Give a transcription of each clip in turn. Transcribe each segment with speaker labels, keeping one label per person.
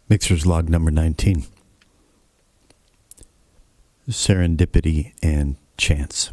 Speaker 1: Mixer's log number 19. Serendipity and chance.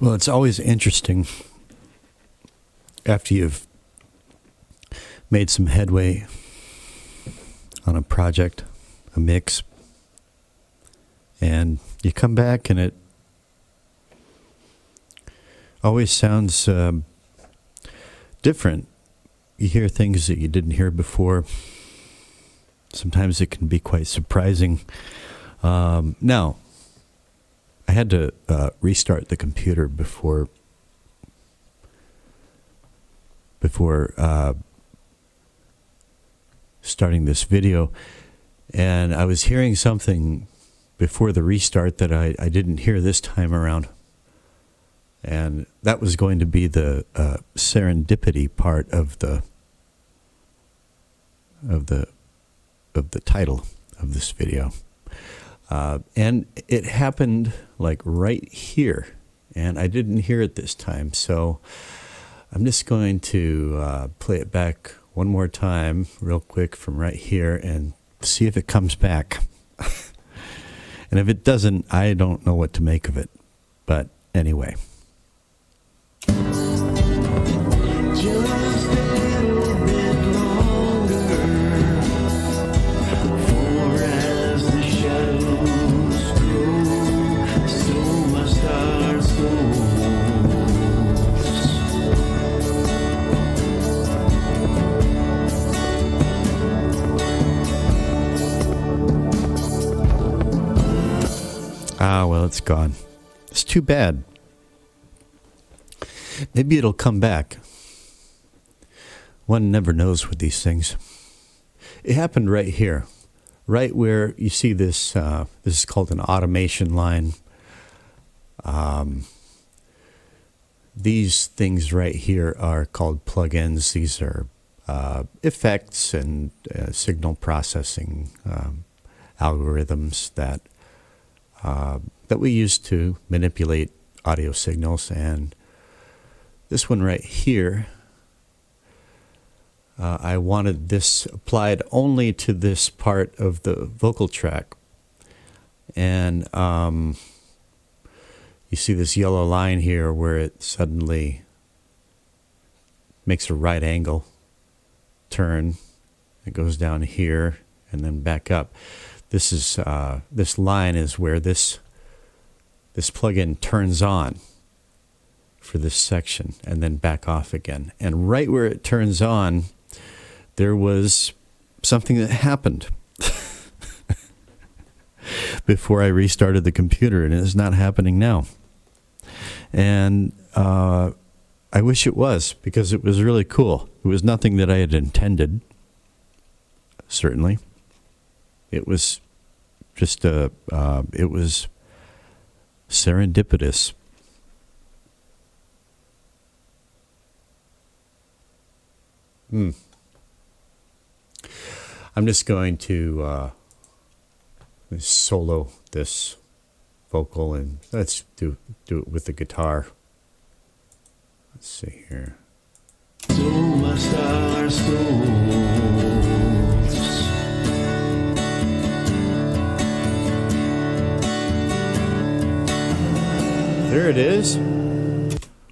Speaker 1: Well, it's always interesting after you've made some headway on a project, a mix, and you come back and it always sounds different. You hear things that you didn't hear before. Sometimes it can be quite surprising. Now, I had to restart the computer before starting this video, and I was hearing something before the restart that I didn't hear this time around, and that was going to be the serendipity part of the title of this video. And it happened like right here, and I didn't hear it this time. So I'm just going to play it back one more time real quick from right here and see if it comes back. And if it doesn't, I don't know what to make of it. But anyway.
Speaker 2: Just a little bit longer, for as the shadows grow, so my stars goes.
Speaker 1: Ah, well, it's gone. It's too bad. Maybe it'll come back. One never knows with these things. It happened right here, right where you see this. This is called an automation line. These things right here are called plugins. These are effects and signal processing algorithms that we use to manipulate audio signals. And this one right here, I wanted this applied only to this part of the vocal track. And you see this yellow line here where it suddenly makes a right angle turn. It goes down here and then back up. This is this line is where this plugin turns on for this section and then back off again. And right where it turns on, there was something that happened before I restarted the computer, and it's not happening now. And I wish it was, because it was really cool. It was nothing that I had intended, certainly. It was just it was serendipitous. I'm just going to solo this vocal, and let's do it with the guitar. Let's see here.
Speaker 2: So my stars goes.
Speaker 1: There it is.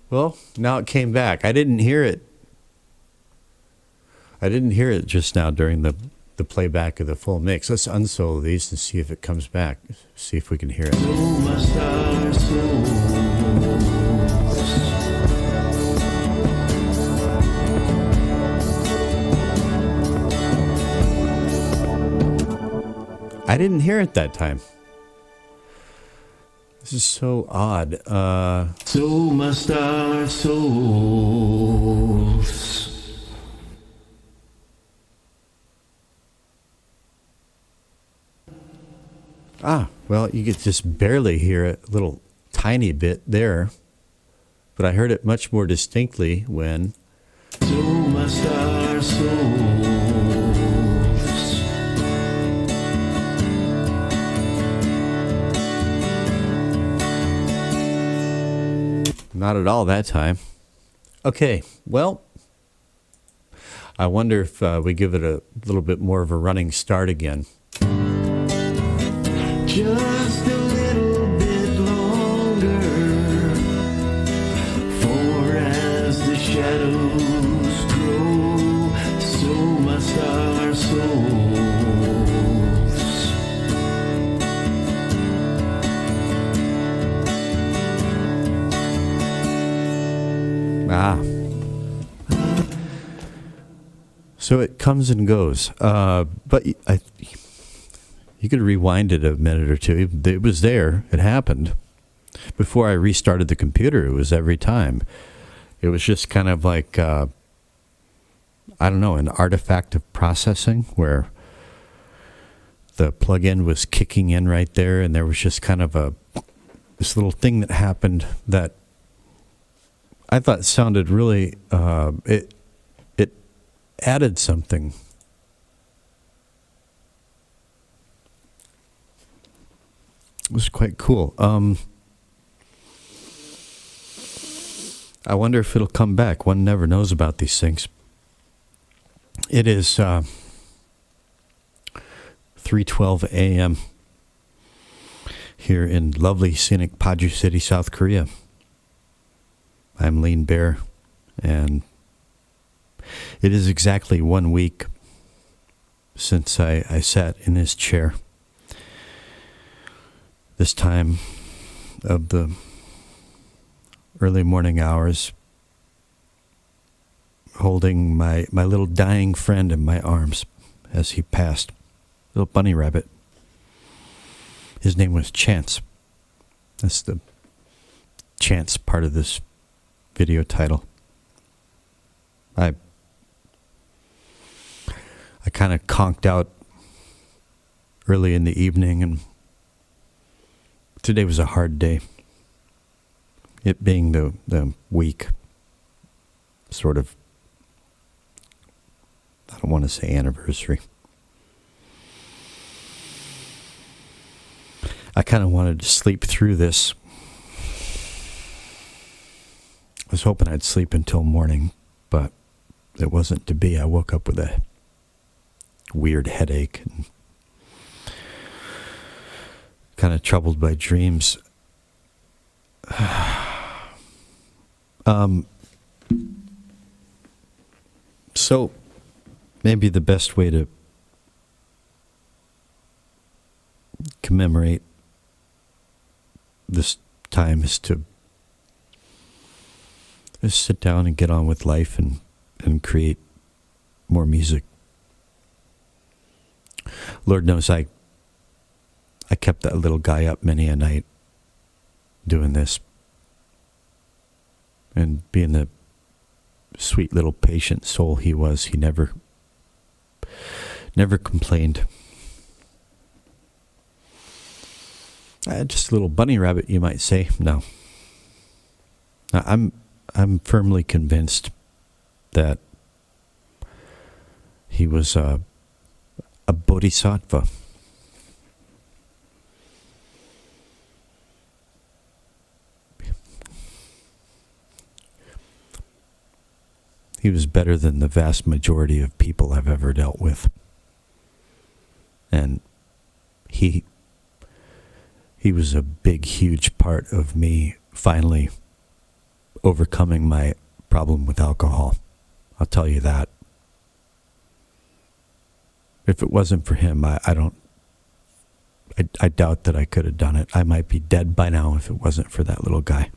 Speaker 1: Well, now it came back. I didn't hear it. I didn't hear it just now during the playback of the full mix. Let's unsolo these and see if it comes back. See if we can hear it.
Speaker 2: So my stars goes.
Speaker 1: I didn't hear it that time. This is so odd.
Speaker 2: So my stars souls.
Speaker 1: Well, you could just barely hear it, a little tiny bit there. But I heard it much more distinctly when...
Speaker 2: So my stars souls.
Speaker 1: Not at all that time. Okay, well, I wonder if we give it a little bit more of a running start again.
Speaker 2: Just a little bit longer,
Speaker 1: So it comes and goes. But you could rewind it a minute or two. It was there. It happened. Before I restarted the computer, it was every time. It was just kind of like, I don't know, an artifact of processing where the plug-in was kicking in right there, and there was just kind of this little thing that happened that I thought sounded really, it added something. It was quite cool. I wonder if it'll come back. One never knows about these things. It is 3:12 a.m. here in lovely, scenic Paju City, South Korea. I'm Lean Bear, and it is exactly 1 week since I sat in this chair. This time of the early morning hours, holding my little dying friend in my arms as he passed. Little bunny rabbit. His name was Chance. That's the Chance part of this video title. I kind of conked out early in the evening, and today was a hard day. It being the week, sort of, I don't want to say anniversary. I kind of wanted to sleep through this. I was hoping I'd sleep until morning, but it wasn't to be. I woke up with a weird headache and kind of troubled by dreams. So maybe the best way to commemorate this time is to just sit down and get on with life and create more music. Lord knows I kept that little guy up many a night doing this. And being the sweet little patient soul he was, he never complained. Just a little bunny rabbit, you might say. No. I'm firmly convinced that he was a bodhisattva. He was better than the vast majority of people I've ever dealt with. And he was a big, huge part of me finally overcoming my problem with alcohol. I'll tell you that. If it wasn't for him, I doubt that I could have done it. I might be dead by now if it wasn't for that little guy.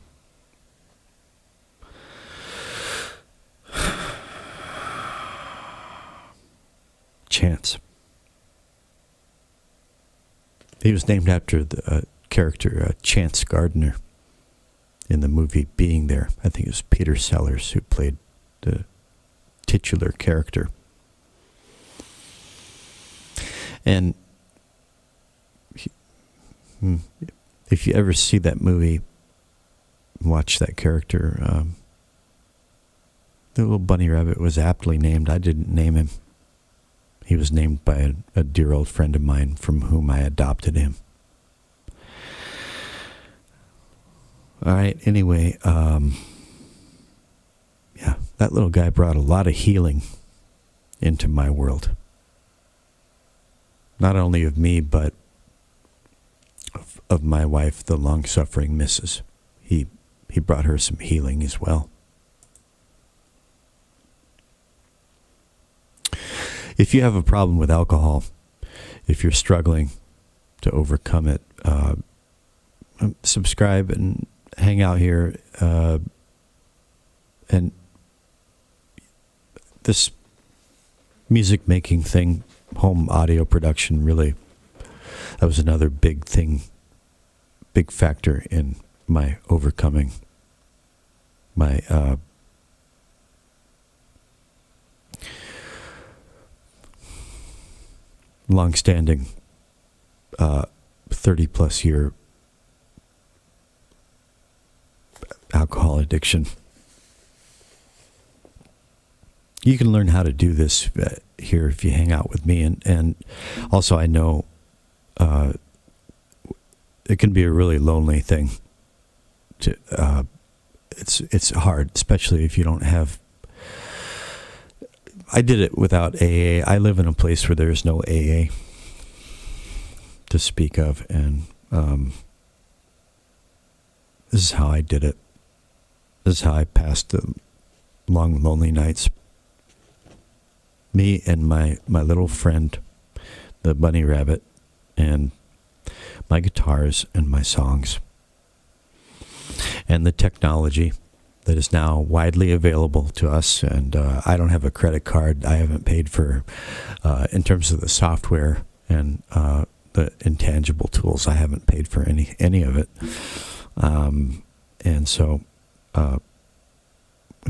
Speaker 1: Chance. He was named after the character Chance Gardner in the movie Being There. I think it was Peter Sellers who played the titular character. And if you ever see that movie, watch that character, the little bunny rabbit was aptly named. I didn't name him. He was named by a dear old friend of mine from whom I adopted him. All right, anyway, yeah, that little guy brought a lot of healing into my world. Not only of me, but of my wife, the long-suffering Mrs. He brought her some healing as well. If you have a problem with alcohol, if you're struggling to overcome it, subscribe and hang out here And this music making thing, home audio production, really, that was another big thing, big factor in my overcoming my long-standing 30-plus year alcohol addiction. You can learn how to do this here if you hang out with me, and also I know it can be a really lonely thing. It's hard, especially if you don't have. I did it without AA. I live in a place where there's no AA to speak of, and this is how I did it. This is how I passed the long, lonely nights. Me and my little friend, the bunny rabbit, and my guitars and my songs. And the technology that is now widely available to us. And I don't have a credit card. I haven't paid for, in terms of the software and the intangible tools, I haven't paid for any of it. And so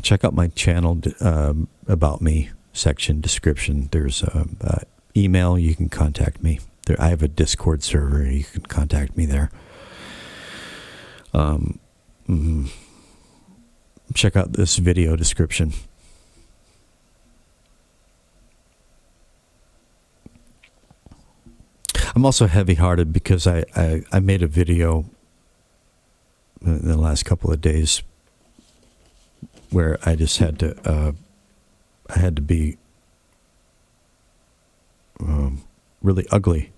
Speaker 1: check out my channel, About Me section, description. There's email. You can contact me. There, I have a Discord server. You can contact me there. Check out this video description. I'm also heavy-hearted because I made a video in the last couple of days where I just had to be really ugly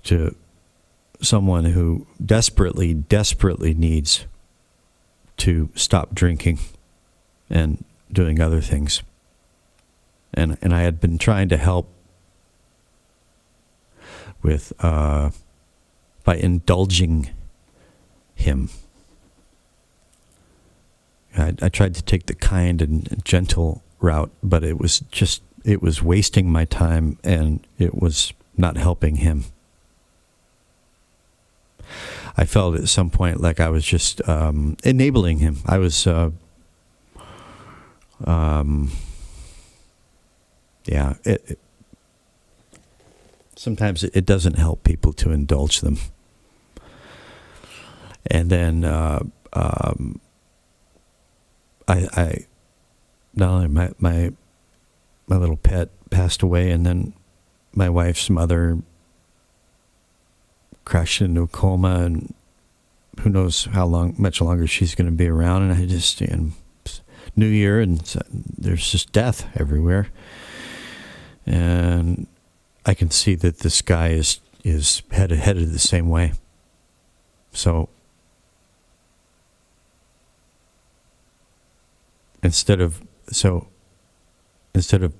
Speaker 1: to someone who desperately needs to stop drinking and doing other things. And I had been trying to help with by indulging him. I tried to take the kind and gentle route, but it was wasting my time, and it was not helping him. I felt at some point like I was just enabling him. I was, sometimes it doesn't help people to indulge them. And then I not only my little pet passed away, and then my wife's mother crashed into a coma, and who knows how much longer she's going to be around. And I just, New Year, and there's just death everywhere. And I can see that this guy is headed the same way. So instead of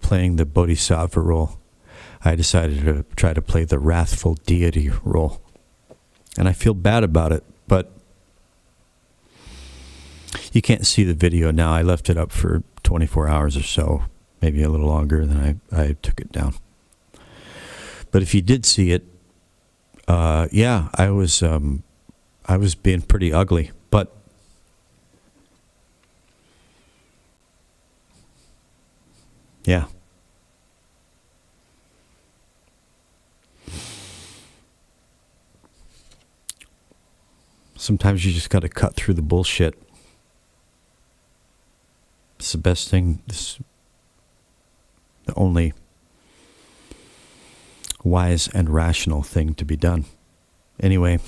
Speaker 1: playing the bodhisattva role, I decided to try to play the wrathful deity role. And I feel bad about it, but you can't see the video now. I left it up for 24 hours or so, maybe a little longer, and then I took it down. But if you did see it, I was being pretty ugly, but yeah. Sometimes you just got to cut through the bullshit. It's the best thing. It's the only wise and rational thing to be done. Anyway,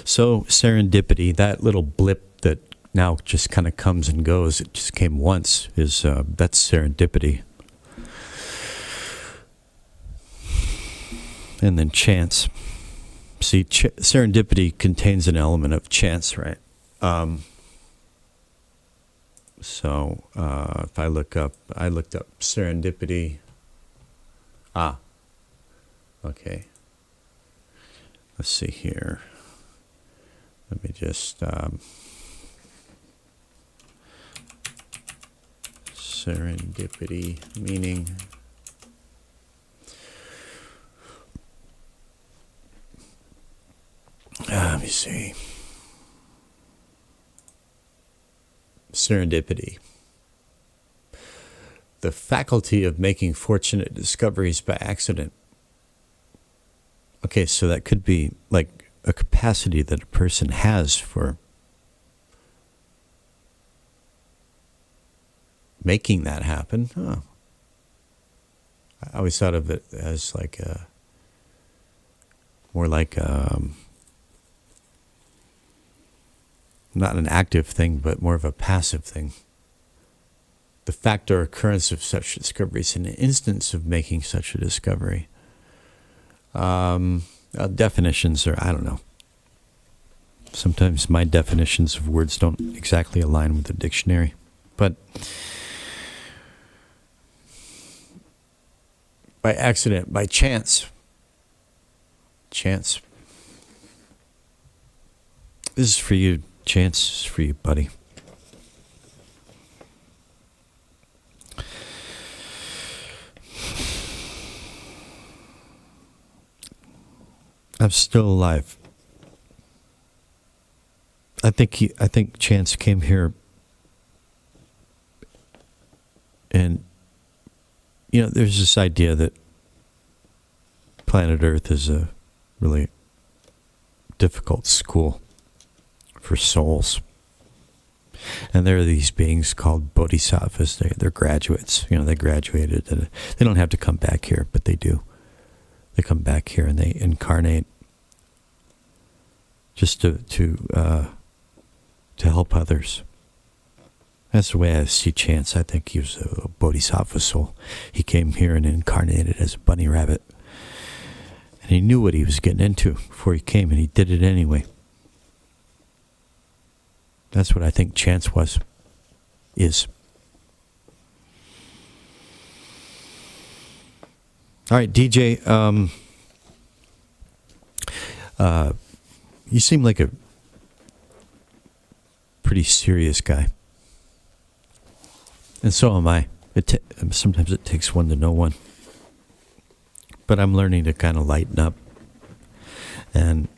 Speaker 1: so serendipity, that little blip that now just kind of comes and goes, it just came once, that's serendipity. And then chance. See, serendipity contains an element of chance, right? So if I looked up serendipity. Okay. Let's see here. Let me just serendipity meaning. Let me see. Serendipity. The faculty of making fortunate discoveries by accident. Okay, so that could be like a capacity that a person has for making that happen. Oh. I always thought of it as like more like not an active thing, but more of a passive thing. The fact or occurrence of such discoveries, an instance of making such a discovery. Definitions are, I don't know. Sometimes my definitions of words don't exactly align with the dictionary. But by accident, by chance. Chance. This is for you. Chance is for you, buddy. I'm still alive. I think Chance came here, and there's this idea that planet Earth is a really difficult school for souls. And there are these beings called bodhisattvas. They're graduates. They graduated. They don't have to come back here, but they do. They come back here and they incarnate just to help others. That's the way I see Chance. I think he was a bodhisattva soul. He came here and incarnated as a bunny rabbit. And he knew what he was getting into before he came, and he did it anyway. That's what I think Chance is. All right, DJ, you seem like a pretty serious guy. And so am I. Sometimes it takes one to know one. But I'm learning to kind of lighten up. And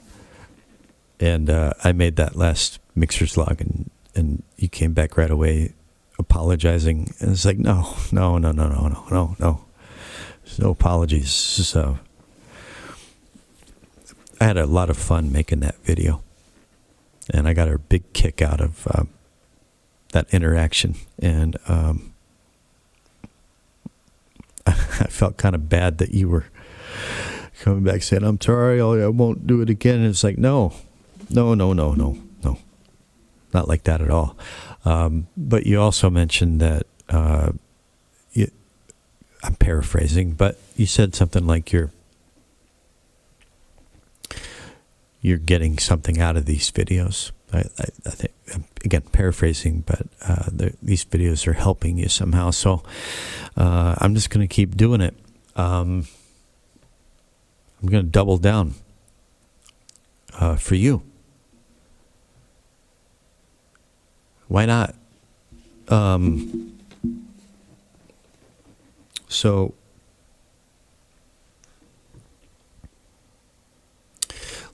Speaker 1: I made that last mixer's log, and you came back right away apologizing. And it's like, no. There's no apologies. So I had a lot of fun making that video. And I got a big kick out of that interaction. And I felt kind of bad that you were coming back saying, I'm sorry, I won't do it again. And it's like, no. Not like that at all. But you also mentioned that, I'm paraphrasing, but you said something like you're getting something out of these videos. I think, again, paraphrasing, but these videos are helping you somehow. So I'm just going to keep doing it. I'm going to double down for you. Why not? So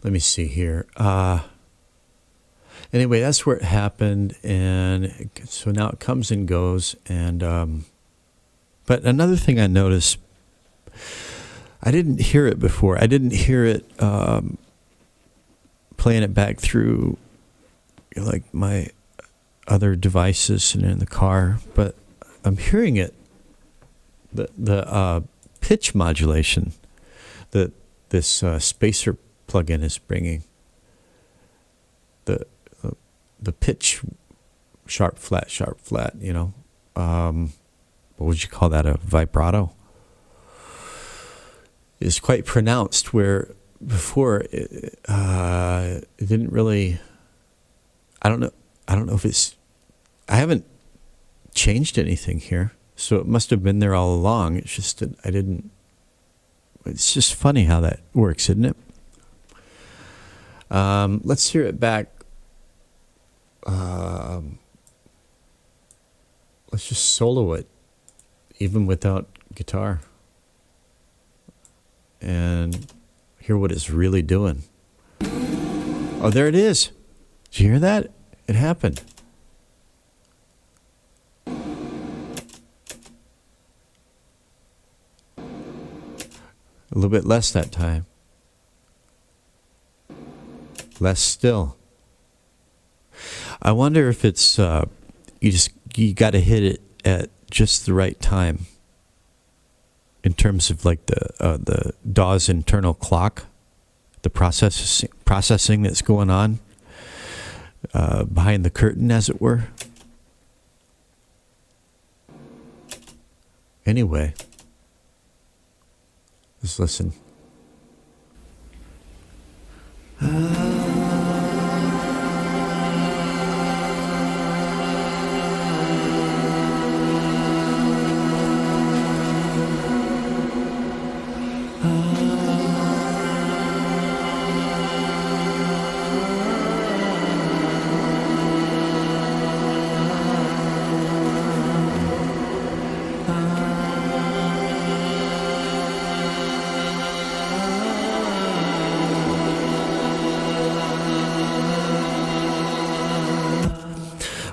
Speaker 1: let me see here. Anyway, that's where it happened, and so now it comes and goes. And but another thing I noticed, I didn't hear it before. I didn't hear it playing it back through like my other devices and in the car, but I'm hearing it. The pitch modulation that this spacer plugin is bringing. The pitch, sharp, flat, what would you call that, a vibrato? Is quite pronounced, where before it didn't really, I don't know if it's, I haven't changed anything here, so it must have been there all along. It's just that it's just funny how that works, isn't it? Let's hear it back let's just solo it, even without guitar, and hear what it's really doing. Oh, there it is. Did you hear that? It happened. A little bit less that time. Less still. I wonder if it's you got to hit it at just the right time in terms of like the DAW's internal clock, the processing that's going on behind the curtain, as it were. Anyway, let's listen.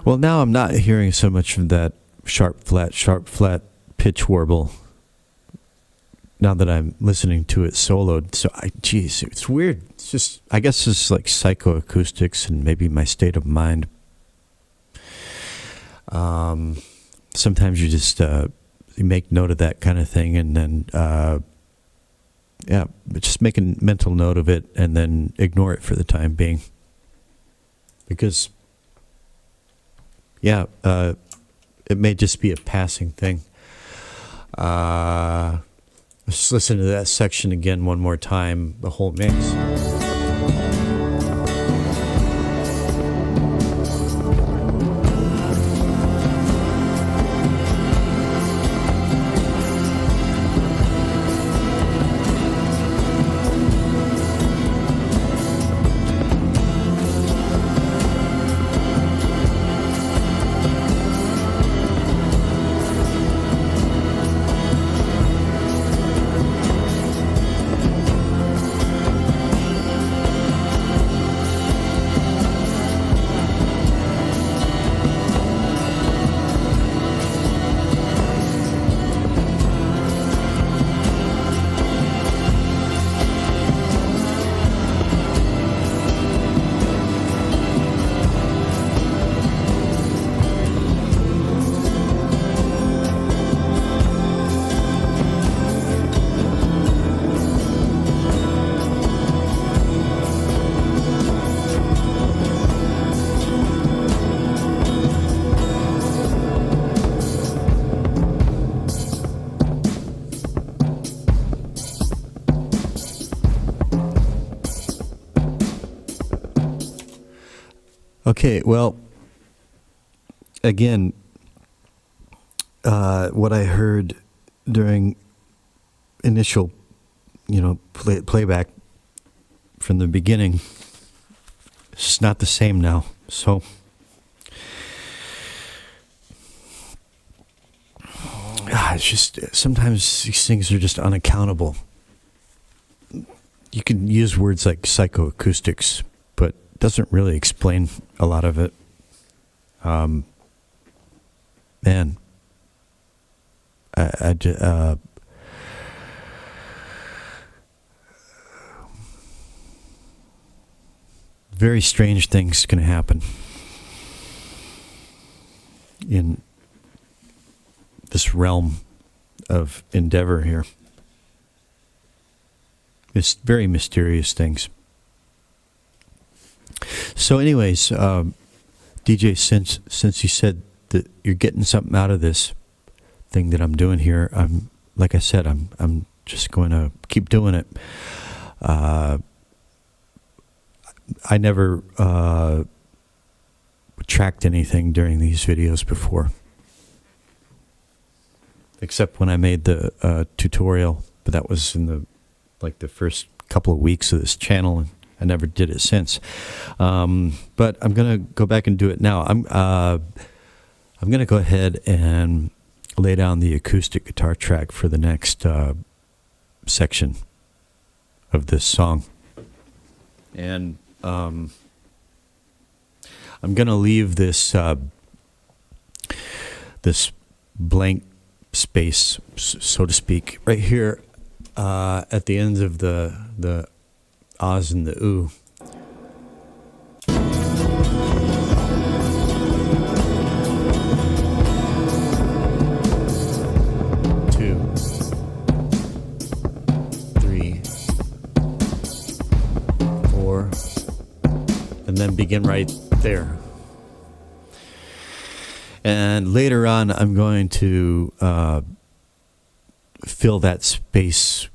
Speaker 1: Well, now I'm not hearing so much of that sharp, flat pitch warble now that I'm listening to it soloed. So, geez, it's weird. It's just, I guess it's like psychoacoustics and maybe my state of mind. Sometimes you just you make note of that kind of thing, and then, just make a mental note of it and then ignore it for the time being. Because... it may just be a passing thing. Let's listen to that section again one more time, the whole mix. Okay, well, again, what I heard during initial, playback from the beginning, it's not the same now. So, it's just, sometimes these things are just unaccountable. You can use words like psychoacoustics, but it doesn't really explain a lot of it. Man, very strange things can happen in this realm of endeavor here. It's very mysterious things. So anyways, DJ, since you said that you're getting something out of this thing that I'm doing here, like I said, I'm just going to keep doing it. I never tracked anything during these videos before, except when I made the tutorial, but that was in the first couple of weeks of this channel, and I never did it since. But I'm going to go back and do it now. I'm going to go ahead and lay down the acoustic guitar track for the next section of this song. And I'm going to leave this this blank space, so to speak, right here at the ends of the ahs and the ooh. And then begin right there. And later on, I'm going to fill that space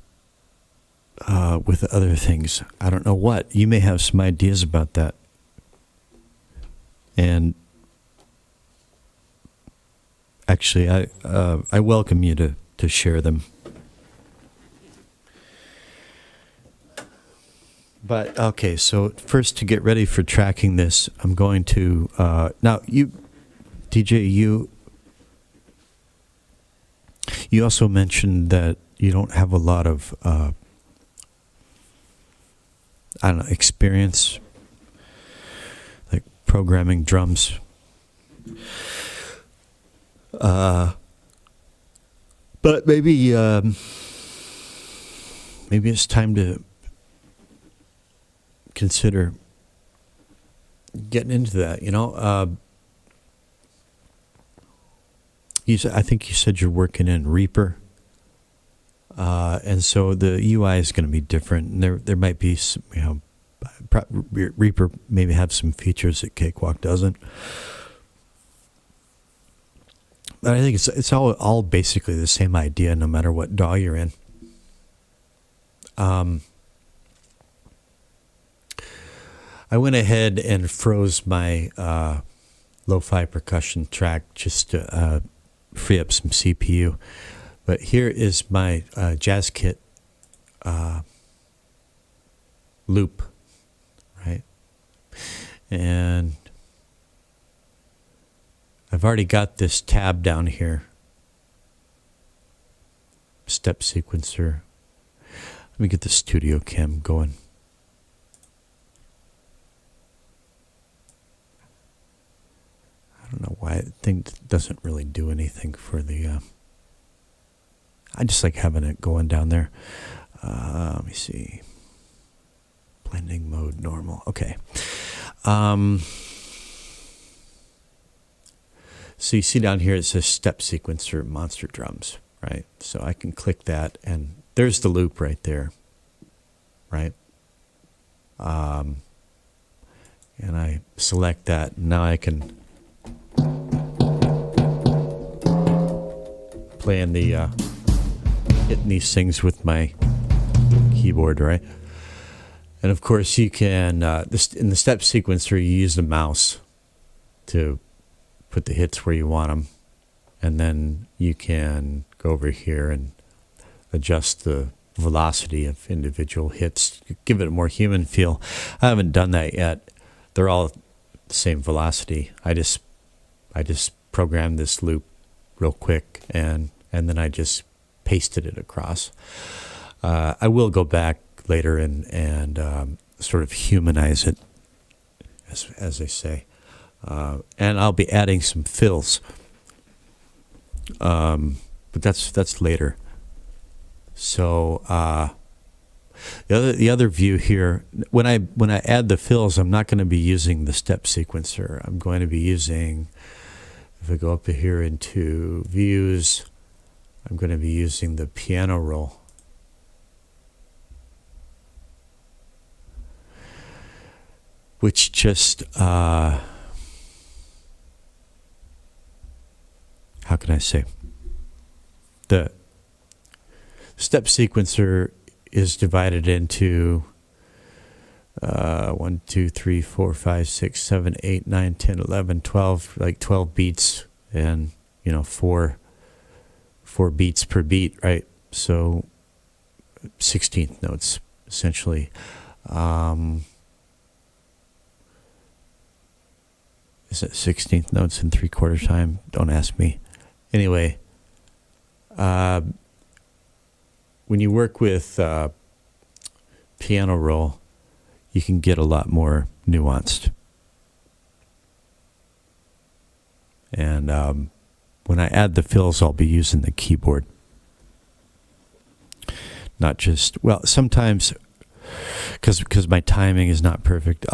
Speaker 1: with other things. I don't know what. You may have some ideas about that. And actually, I welcome you to share them. But, okay, so first to get ready for tracking this, I'm going to, now DJ, you also mentioned that you don't have a lot of, experience, like programming drums. But maybe it's time to consider getting into that, I think you said you're working in Reaper, and so the UI is going to be different. And there might be some, Reaper maybe have some features that Cakewalk doesn't. But I think it's all basically the same idea, no matter what DAW you're in. I went ahead and froze my lo-fi percussion track just to free up some CPU. But here is my Jazz Kit loop, right? And I've already got this tab down here, step sequencer. Let me get the studio cam going. I don't know why the thing doesn't really do anything for the... I just like having it going down there. Let me see. Blending mode, normal. Okay. So you see down here it says step sequencer monster drums, right? So I can click that and there's the loop right there, right? And I select that. Now I can playing the hitting these things with my keyboard, right? And of course you can in the step sequencer you use the mouse to put the hits where you want them, and then you can go over here and adjust the velocity of individual hits, give it a more human feel. I haven't done that yet. They're all the same velocity. I just programmed this loop real quick, and then I just pasted it across. I will go back later and sort of humanize it, as they say, and I'll be adding some fills, but that's later. So the other view here, when I add the fills, I'm not going to be using the step sequencer. I'm going to be using, if I go up here into views, I'm going to be using the piano roll. Which just, how can I say? The step sequencer is divided into 1, 2, 3, 4, 5, 6, 7, 8, 9, 10, 11, 12, like 12 beats, and four beats per beat, right? So 16th notes essentially. is it 16th notes in 3/4 time? Don't ask me. Anyway, when you work with piano roll, you can get a lot more nuanced. And when I add the fills, I'll be using the keyboard. Not just, well, sometimes, because my timing is not perfect,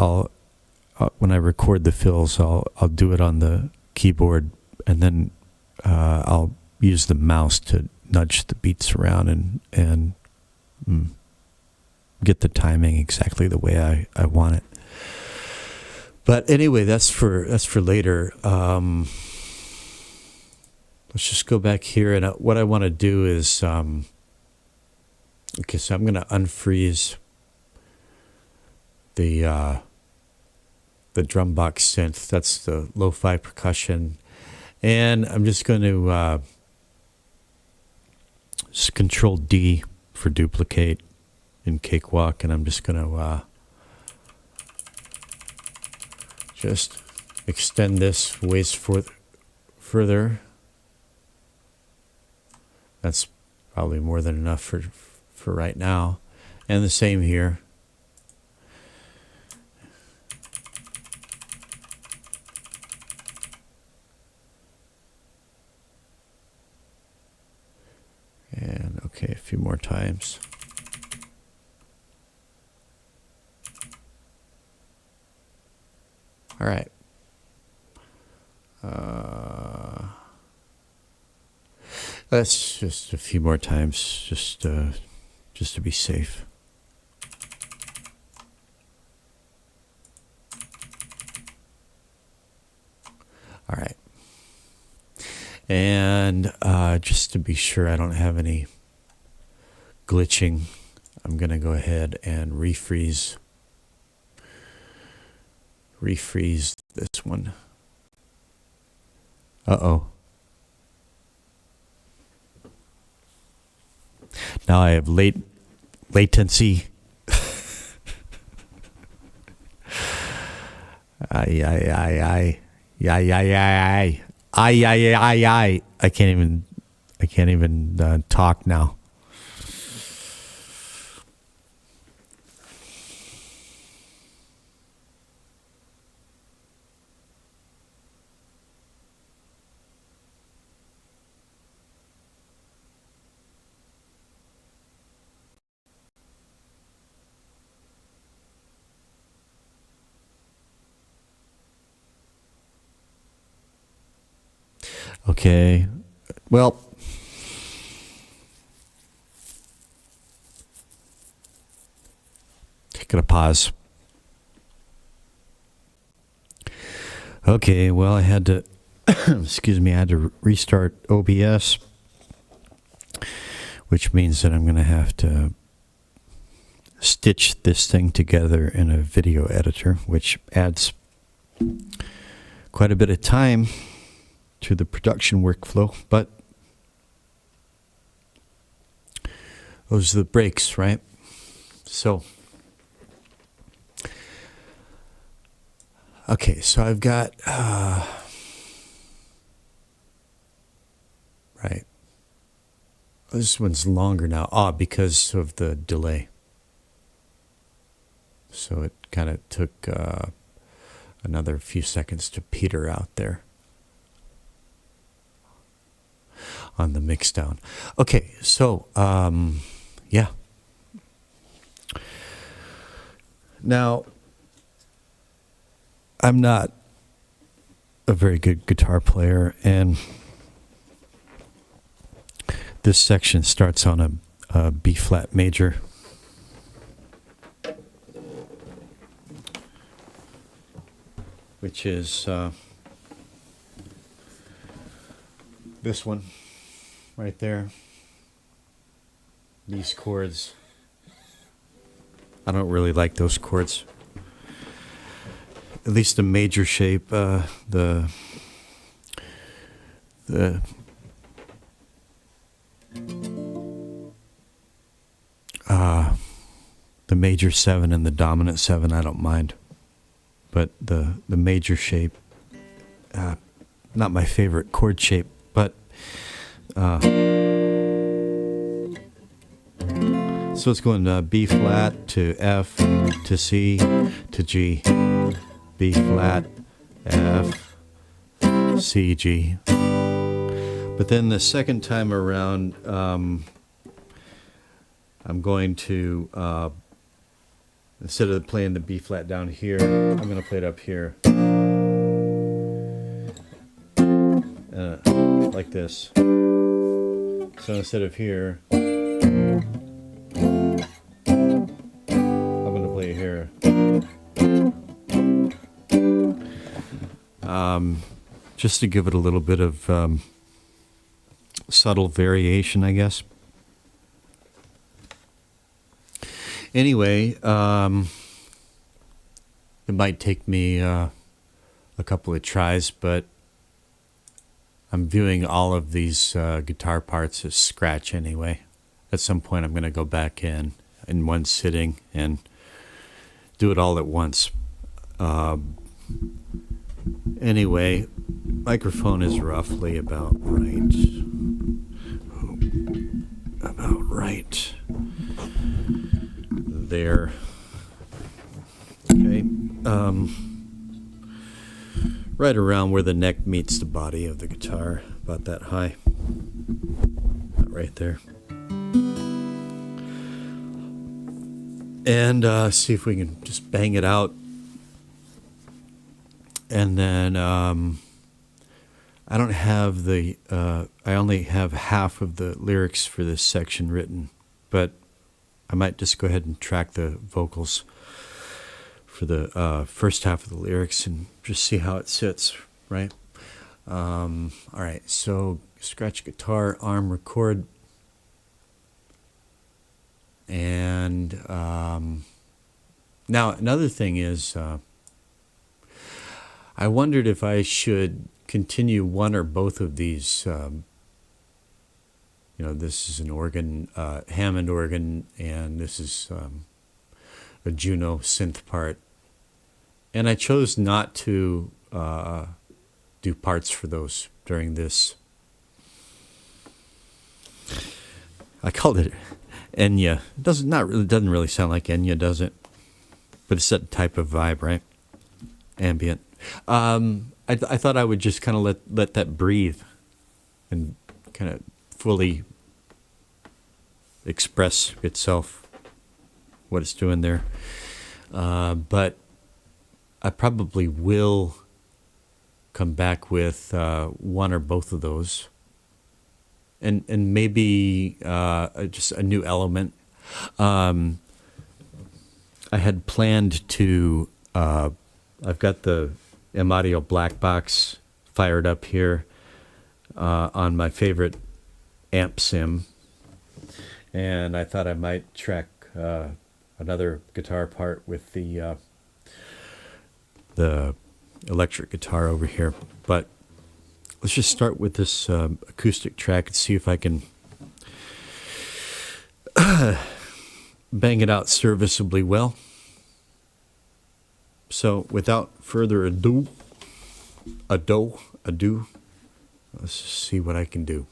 Speaker 1: when I record the fills, I'll do it on the keyboard, and then I'll use the mouse to nudge the beats around and get the timing exactly the way I want it. But anyway, that's for later. Let's just go back here, and what I want to do is, okay, so I'm going to unfreeze the drum box synth. That's the lo-fi percussion, and I'm just going to just Control D for duplicate in Cakewalk, and I'm just going to just extend this ways further. That's probably more than enough for right now. And the same here. And okay, a few more times. All right. That's just a few more times, just to be safe. All right. And just to be sure I don't have any glitching, I'm going to go ahead and refreeze this one. Uh-oh. Now I have latency. I can't even talk now. Okay, well, taking a pause. Okay, well, I had to, excuse me, I had to restart OBS, which means that I'm going to have to stitch this thing together in a video editor, which adds quite a bit of time to the production workflow, but those are the breaks, right? So, okay, so I've got, right, this one's longer now, because of the delay. So it kind of took another few seconds to peter out there on the mix down. Okay, so yeah. Now, I'm not a very good guitar player, and this section starts on a B flat major. Which is this one right there. These chords. I don't really like those chords. At least the major shape, the major 7 and the dominant 7, I don't mind. But the major shape not my favorite chord shape, but so it's going B flat to F to C to G, B flat, F, C, G. But then the second time around, I'm going to, instead of playing the B flat down here, I'm going to play it up here. Like this. So instead of here, I'm going to play it here. Just to give it a little bit of subtle variation, I guess. Anyway, it might take me a couple of tries, but I'm viewing all of these guitar parts as scratch anyway. At some point, I'm going to go back in one sitting and do it all at once. Anyway, microphone is roughly about right. About right there. Okay. Right around where the neck meets the body of the guitar, about that high. Right there. And see if we can just bang it out. And then I don't have I only have half of the lyrics for this section written, but I might just go ahead and track the vocals for the first half of the lyrics and just see how it sits, right? All right, so scratch guitar, arm record, and now another thing is I wondered if I should continue one or both of these. This is an organ, Hammond organ, and this is a Juno synth part. And I chose not to do parts for those during this. I called it Enya. It doesn't really sound like Enya, does it? But it's that type of vibe, right? Ambient. I thought I would just kind of let that breathe and kind of fully express itself, what it's doing there. But I probably will come back with one or both of those, and maybe just a new element. I had planned to. I've got the M-Audio black box fired up here on my favorite amp sim, and I thought I might track another guitar part with the electric guitar over here. But let's just start with this acoustic track and see if I can bang it out serviceably well. So without further ado, let's see what I can do.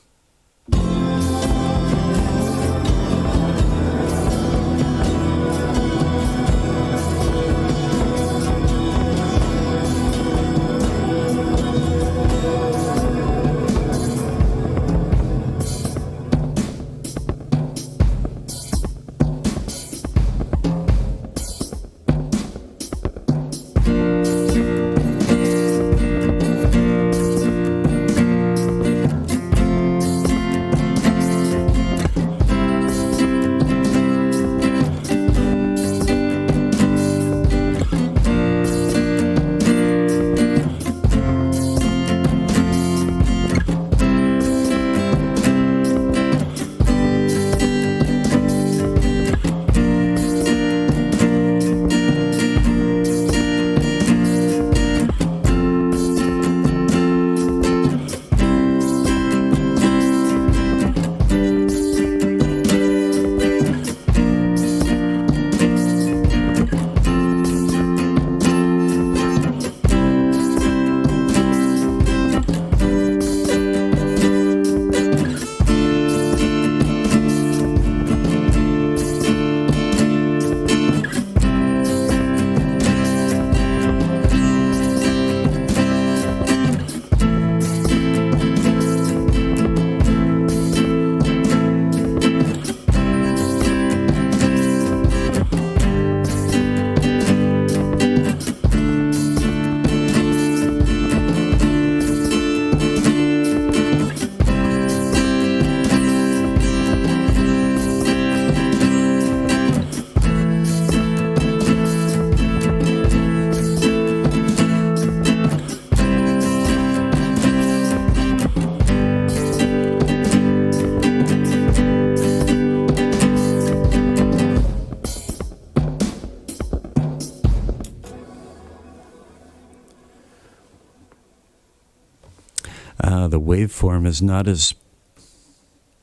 Speaker 1: the waveform is not as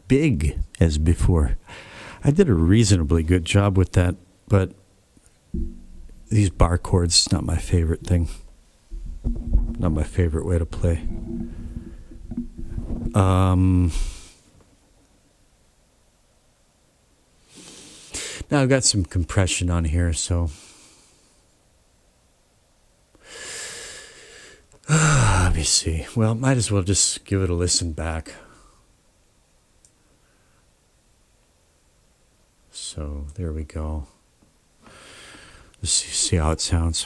Speaker 1: big as before. I did a reasonably good job with that, but these bar chords, not my favorite thing. Not my favorite way to play. Now I've got some compression on here, so let me see. Well, might as well just give it a listen back. So there we go. Let's see how it sounds.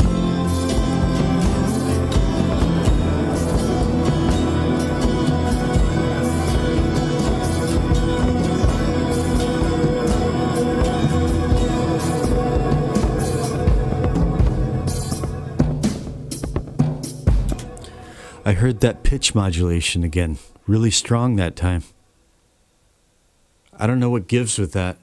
Speaker 1: I heard that pitch modulation again, really strong that time. I don't know what gives with that.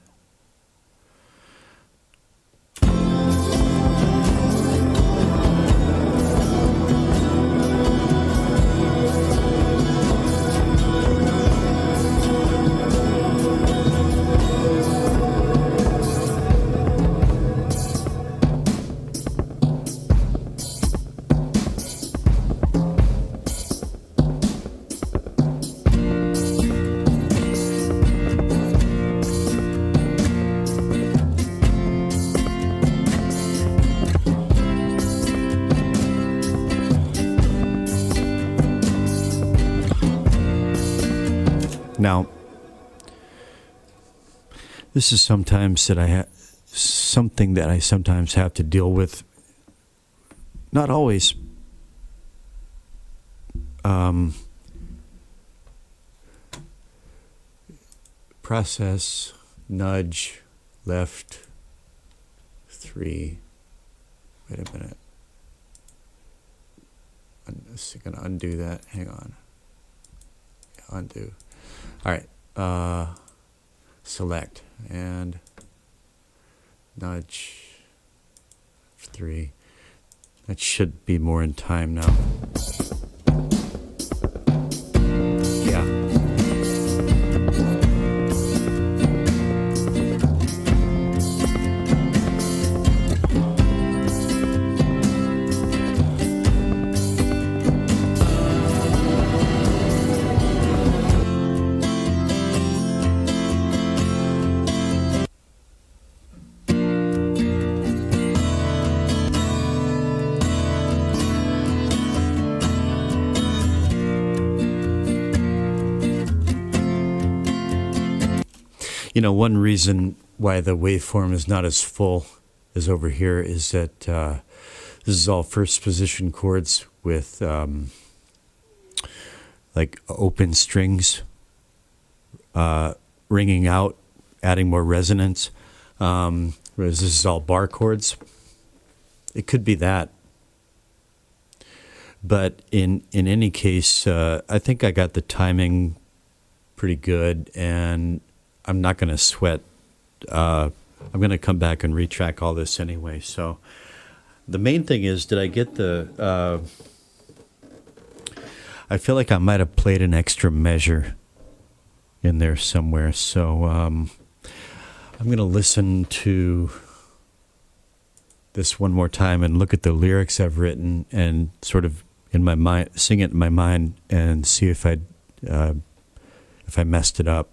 Speaker 1: Now, this is sometimes that something that I sometimes have to deal with. Not always. Process, nudge, left, 3. Wait a minute. I'm just going to undo that. Hang on. Undo. All right, select and nudge 3. That should be more in time now. Yeah. You know, one reason why the waveform is not as full as over here is that this is all first position chords with like open strings ringing out, adding more resonance, whereas this is all bar chords. It could be that. But in any case, I think I got the timing pretty good, and I'm not going to sweat. I'm going to come back and retrack all this anyway. So the main thing is, did I get the... I feel like I might have played an extra measure in there somewhere. So I'm going to listen to this one more time and look at the lyrics I've written and sort of in my mind, sing it in my mind and see if I messed it up.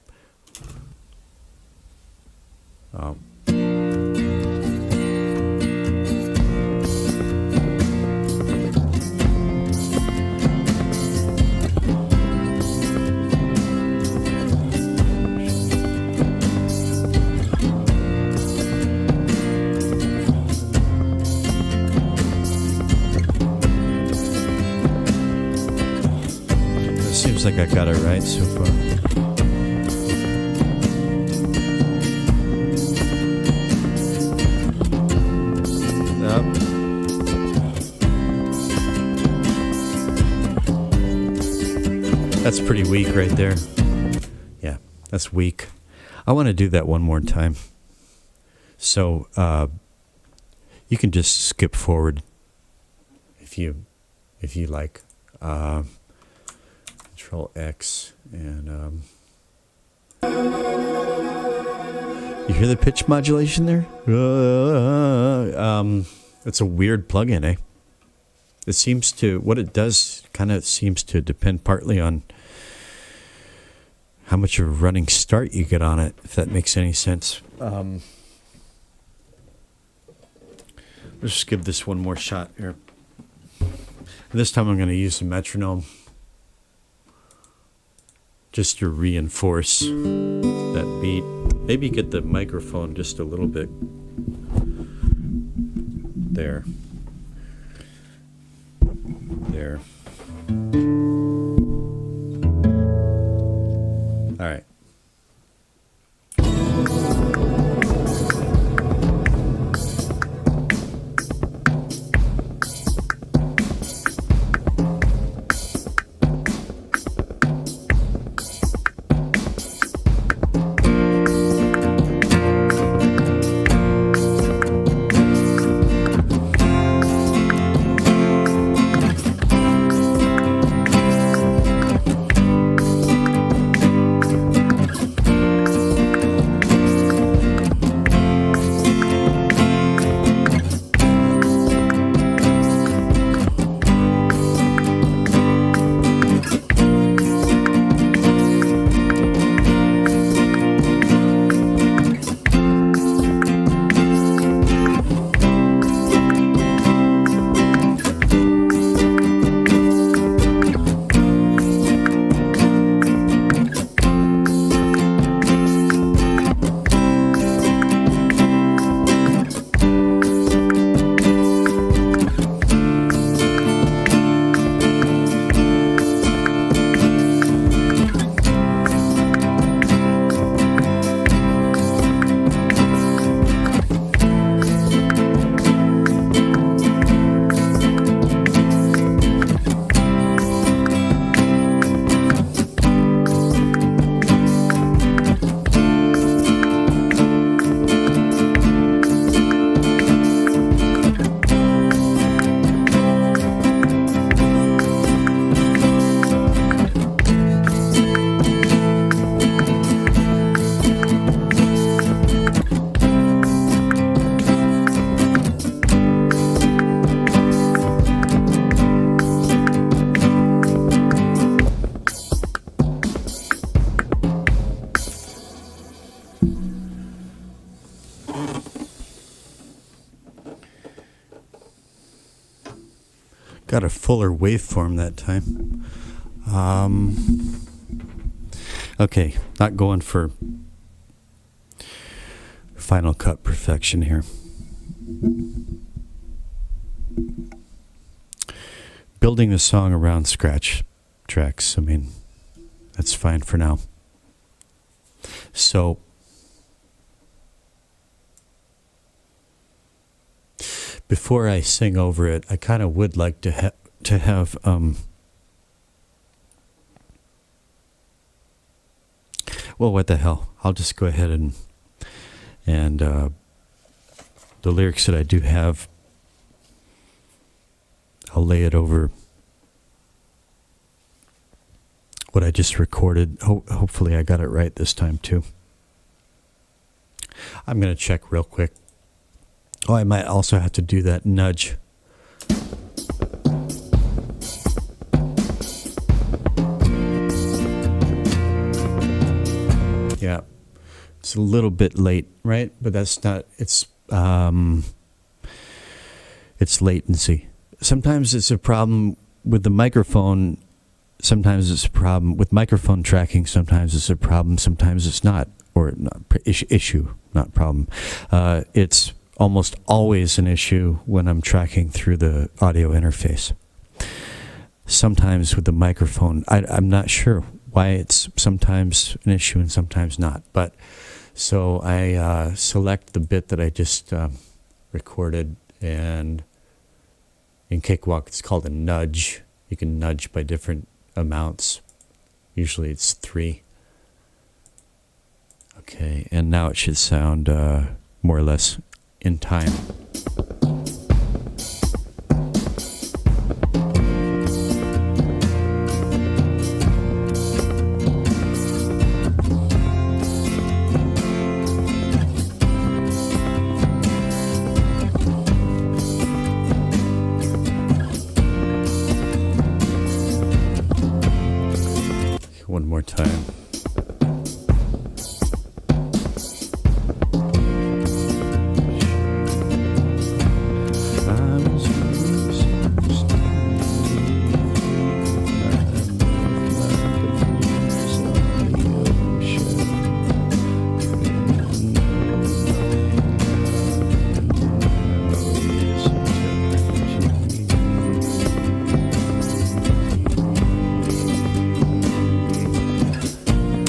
Speaker 1: It seems like I got it right so far. That's pretty weak right there. Yeah, that's weak. I want to do that one more time. So you can just skip forward if you like. Control X, and you hear the pitch modulation there? It's a weird plugin, eh? It seems to, what it does kind of seems to depend partly on how much of a running start you get on it, if that makes any sense. Let's just give this one more shot here. And this time I'm going to use the metronome just to reinforce that beat. Maybe get the microphone just a little bit there. There. All right. Got a fuller waveform that time. Okay, not going for Final Cut perfection here. Building the song around scratch tracks, I mean, that's fine for now. So, before I sing over it, I kind of would like to have well, what the hell? I'll just go ahead and the lyrics that I do have, I'll lay it over what I just recorded. Hopefully I got it right this time too. I'm going to check real quick. Oh, I might also have to do that nudge. Yeah. It's a little bit late, right? But that's not, it's latency. Sometimes it's a problem with the microphone. Sometimes it's a problem with microphone tracking. Sometimes it's a problem. Sometimes it's not, or not issue, not problem. It's almost always an issue when I'm tracking through the audio interface. Sometimes with the microphone, I'm not sure why it's sometimes an issue and sometimes not. But so I select the bit that I just recorded, and in Cakewalk it's called a nudge. You can nudge by different amounts. Usually it's 3. Okay, and now it should sound more or less in time. more time.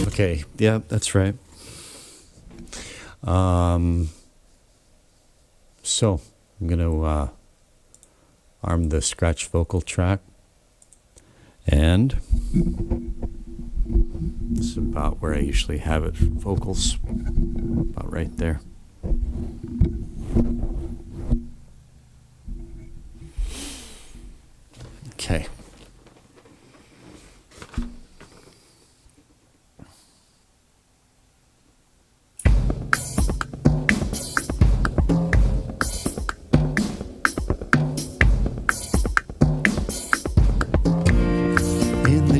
Speaker 1: Okay, yeah, that's right. So I'm going to arm the scratch vocal track, and this is about where I usually have it. Vocals, about right there. Okay.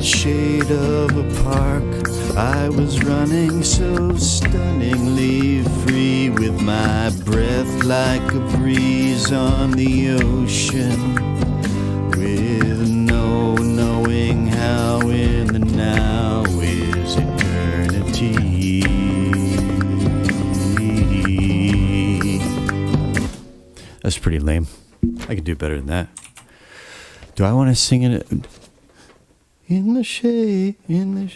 Speaker 1: Shade of a park, I was running so stunningly free, with my breath like a breeze on the ocean, with no knowing how in the now is eternity. That's pretty lame. I could do better than that. Do I want to sing it? In the shade, in the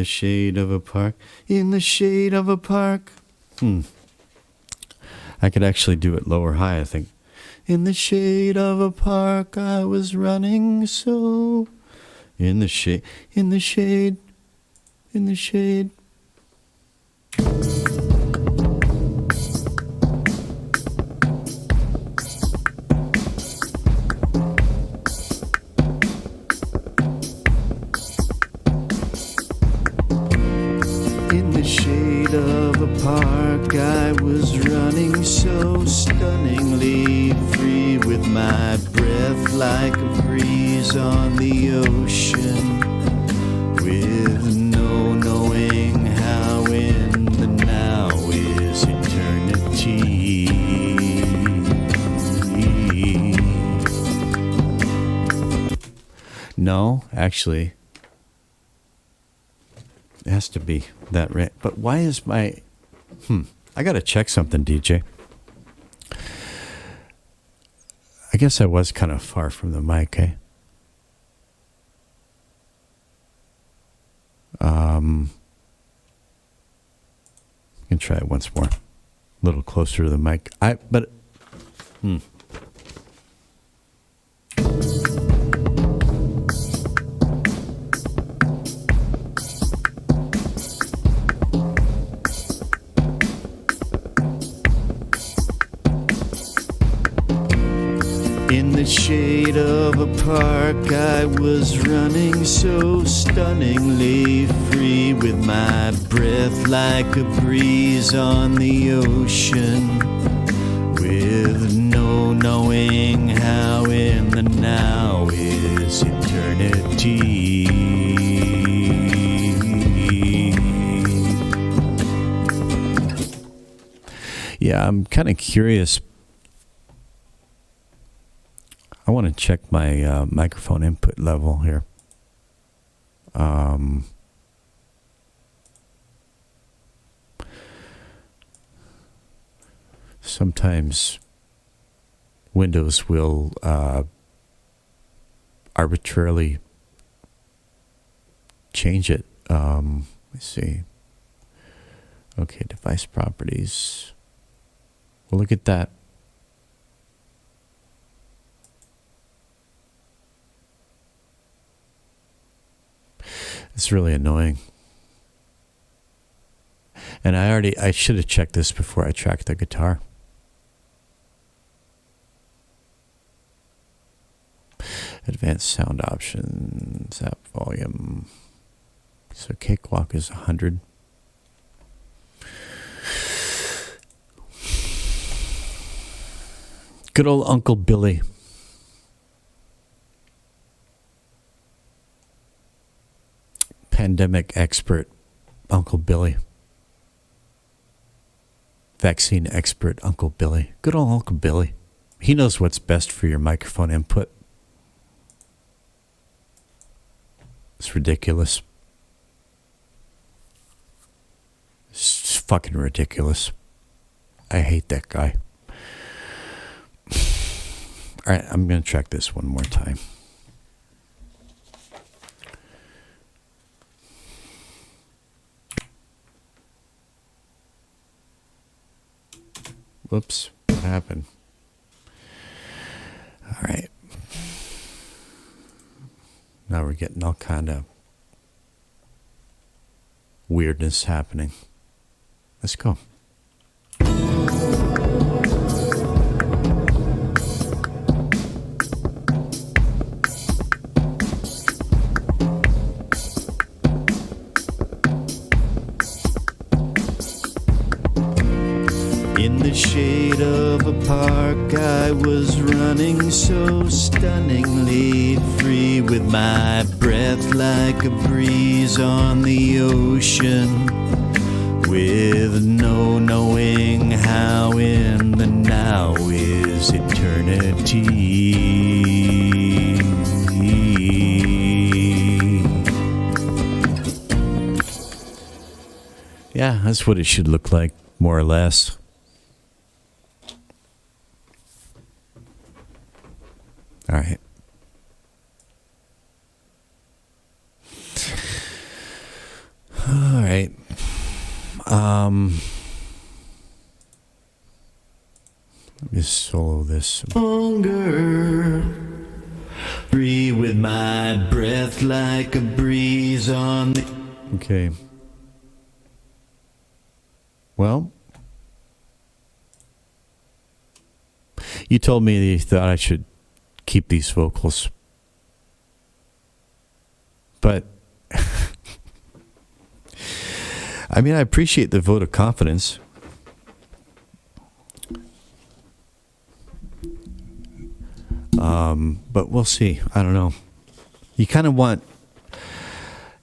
Speaker 1: shade of a park, in the shade of a park. I could actually do it lower high, I think. In the shade of a park, I was running so. In the shade, in the shade, in the shade. Of a park, I was running so stunningly free, with my breath like a breeze on the ocean, with no knowing how in the now is eternity. No, actually, it has to be that right. But why is my... I got to check something, DJ. I guess I was kind of far from the mic, eh? I can try it once more. A little closer to the mic. In the shade of a park, I was running so stunningly free, with my breath like a breeze on the ocean, with no knowing how in the now is eternity. Yeah, I'm kind of curious. I want to check my microphone input level here. Sometimes Windows will arbitrarily change it. Let's see. Okay, device properties. Well, look at that. It's really annoying. And I should have checked this before I tracked the guitar. Advanced sound options, app volume. So Cakewalk is 100. Good old Uncle Billy. pandemic expert, Uncle Billy. Vaccine expert, Uncle Billy. Good old Uncle Billy. He knows what's best for your microphone input. It's ridiculous. It's fucking ridiculous. I hate that guy. All right, I'm going to check this one more time. Whoops, what happened? All right. Now we're getting all kind of weirdness happening. Let's go. In the shade of a park, I was running so stunningly free, with my breath like a breeze on the ocean, with no knowing how in the now is eternity. Yeah, that's what it should look like, more or less. All right. All right. Let me solo this. Longer, free with my breath like a breeze on the... Okay. Well, you told me that you thought I should keep these vocals, but I mean, I appreciate the vote of confidence. But we'll see. I don't know. You kind of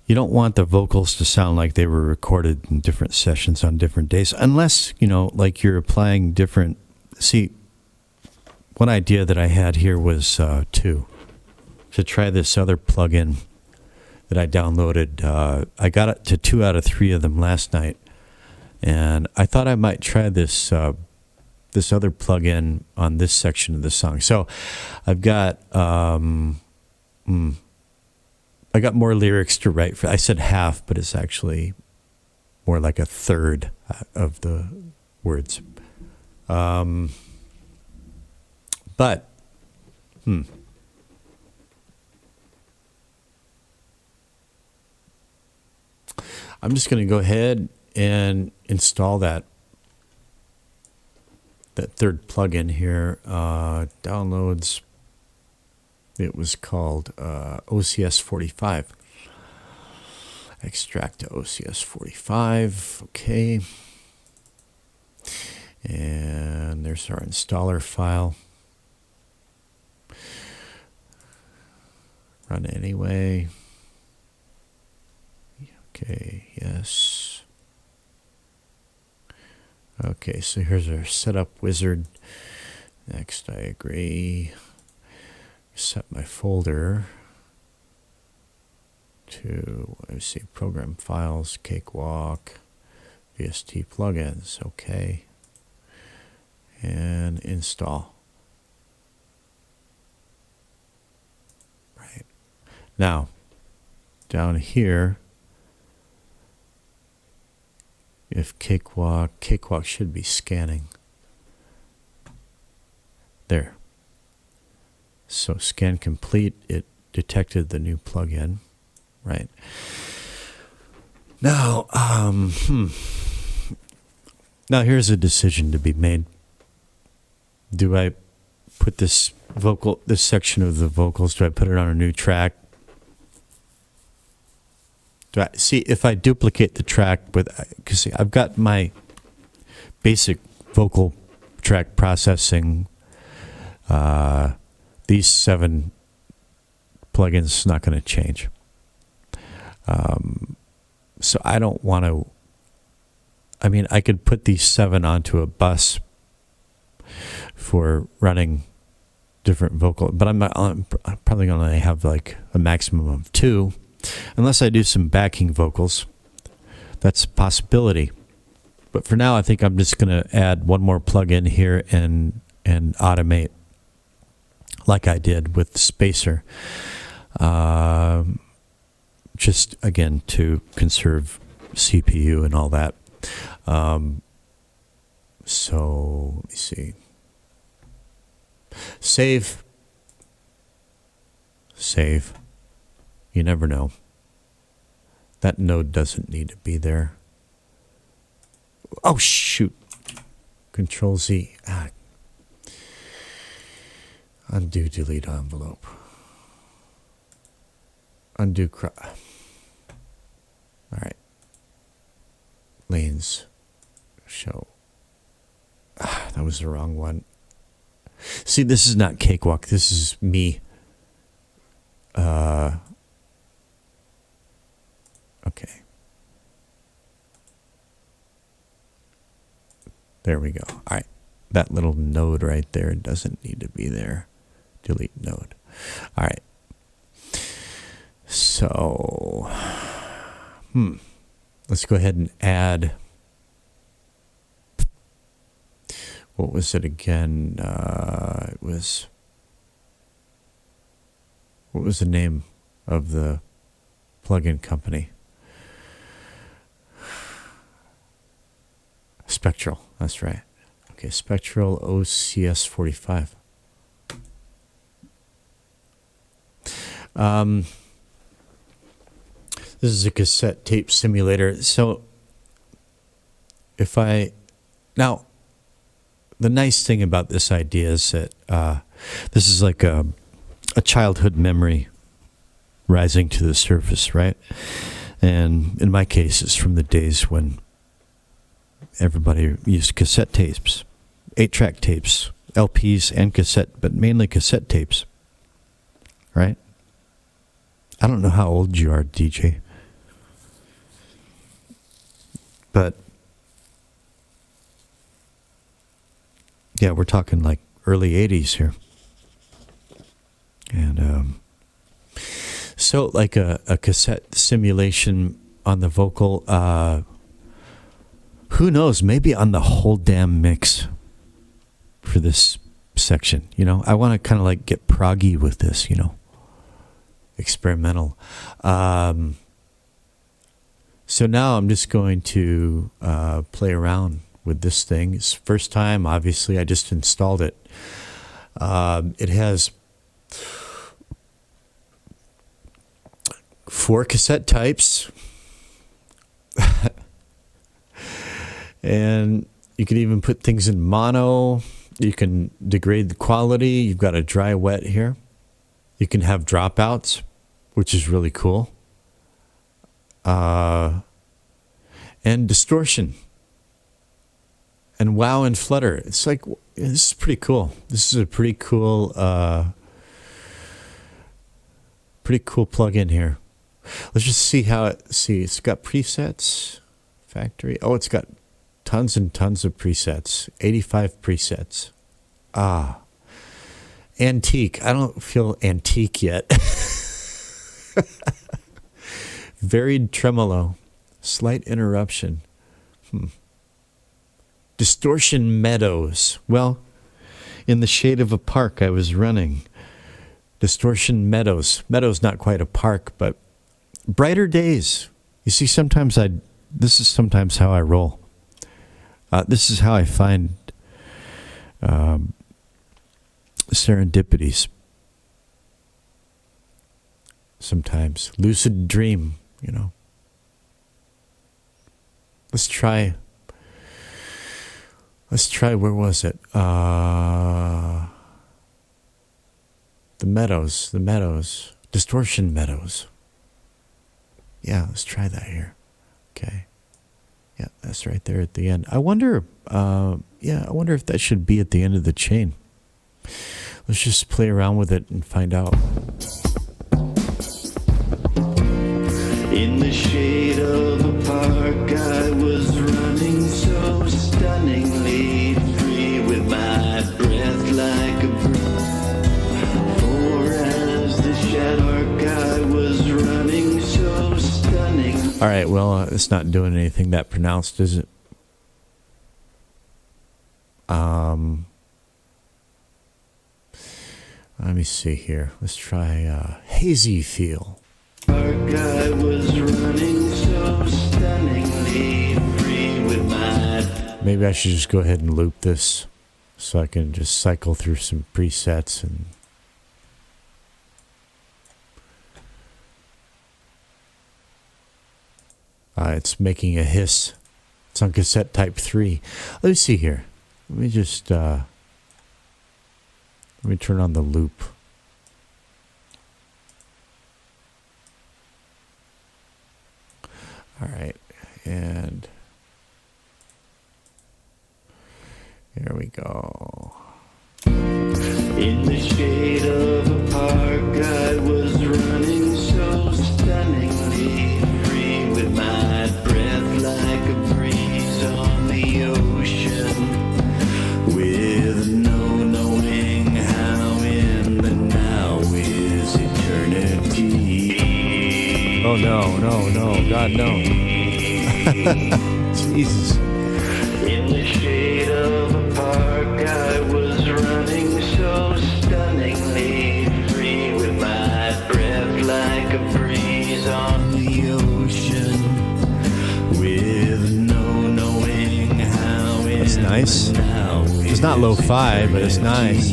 Speaker 1: you don't want the vocals to sound like they were recorded in different sessions on different days, unless, like you're applying different, see, one idea that I had here was to try this other plugin that I downloaded. I got it to 2 out of 3 of them last night, and I thought I might try this this other plugin on this section of the song. So I've got I got more lyrics to write for. I said half, but it's actually more like a third of the words. But, I'm just going to go ahead and install that third plugin here. Downloads. It was called OCS 45. Extract to OCS 45. Okay. And there's our installer file. Run anyway. Okay, yes. Okay, so here's our setup wizard. Next, I agree. Set my folder to, let's see, program files, cakewalk, VST plugins. Okay. And install. Right. Now, down here, if cakewalk should be scanning. There. So scan complete, it detected the new plugin, right? Now, now here's a decision to be made. Do I put this section of the vocals, do I put it on a new track? Do I see if I duplicate the track because I've got my basic vocal track processing. These 7 plugins not going to change. So I don't want to. I mean, I could put these 7 onto a bus for running different vocal, but I'm probably going to have like a maximum of 2, unless I do some backing vocals. That's a possibility. But for now, I think I'm just going to add one more plug-in here and automate like I did with Spacer. Just, again, to conserve CPU and all that. So, let me see. Save. You never know. That node doesn't need to be there. Oh, shoot. Control Z. Undo, delete envelope. Undo. All right. Lanes. Show. That was the wrong one. See, this is not Cakewalk. This is me. Okay. There we go. All right. That little node right there doesn't need to be there. Delete node. All right. So, let's go ahead and add. What was it again? It was. What was the name of the plugin company? Spectral. That's right. Okay, Spectral OCS 45. This is a cassette tape simulator. So now, the nice thing about this idea is that this is like a childhood memory rising to the surface, right? And in my case, it's from the days when everybody used cassette tapes, 8-track tapes, LPs and cassette, but mainly cassette tapes, right? I don't know how old you are, DJ. But yeah, we're talking like early 80s here. And so like a cassette simulation on the vocal, who knows, maybe on the whole damn mix for this section, you know? I want to kind of like get proggy with this, you know? Experimental. So now I'm just going to play around with this thing. It's first time, obviously. I just installed it. It has 4 cassette types. And you can even put things in mono. You can degrade the quality. You've got a dry wet here. You can have dropouts, which is really cool. And distortion. And wow and flutter. It's like, this is pretty cool. This is a pretty cool plug-in here. Let's just see how it's got presets, factory. Oh, it's got tons and tons of presets, 85 presets. Antique. I don't feel antique yet. Varied tremolo, slight interruption. Distortion meadows. Well, in the shade of a park I was running. Distortion meadows. Meadows not quite a park, but brighter days. You see, this is sometimes how I roll. This is how I find serendipities. Sometimes. Lucid dream, you know. Let's try, where was it? The meadows. Distortion meadows. Yeah, let's try that here. Okay. Yeah, that's right there at the end. I wonder if that should be at the end of the chain. Let's just play around with it and find out.
Speaker 2: In the shade of a park, I was running so stunningly free with my breath like a breeze. For as the shadow I was running so stunning.
Speaker 1: All right, well, it's not doing anything that pronounced, is it? Let me see here. Let's try Hazy Feel.
Speaker 2: I was running so stunningly free with my...
Speaker 1: Maybe I should just go ahead and loop this so I can just cycle through some presets and... it's making a hiss. It's on cassette type 3. Let me see here. Let me just... let me turn on the loop. All right, and here we go.
Speaker 2: In the shade of a park, I was running so stunningly free with my breath like a breeze on the ocean, with no knowing how in the now is eternity.
Speaker 1: Oh no, God no. Jesus.
Speaker 2: In the shade of a park, I was running so stunningly free with my breath like a breeze on the ocean, with no knowing how in
Speaker 1: That's nice.
Speaker 2: now
Speaker 1: It's not lo-fi, but it's nice.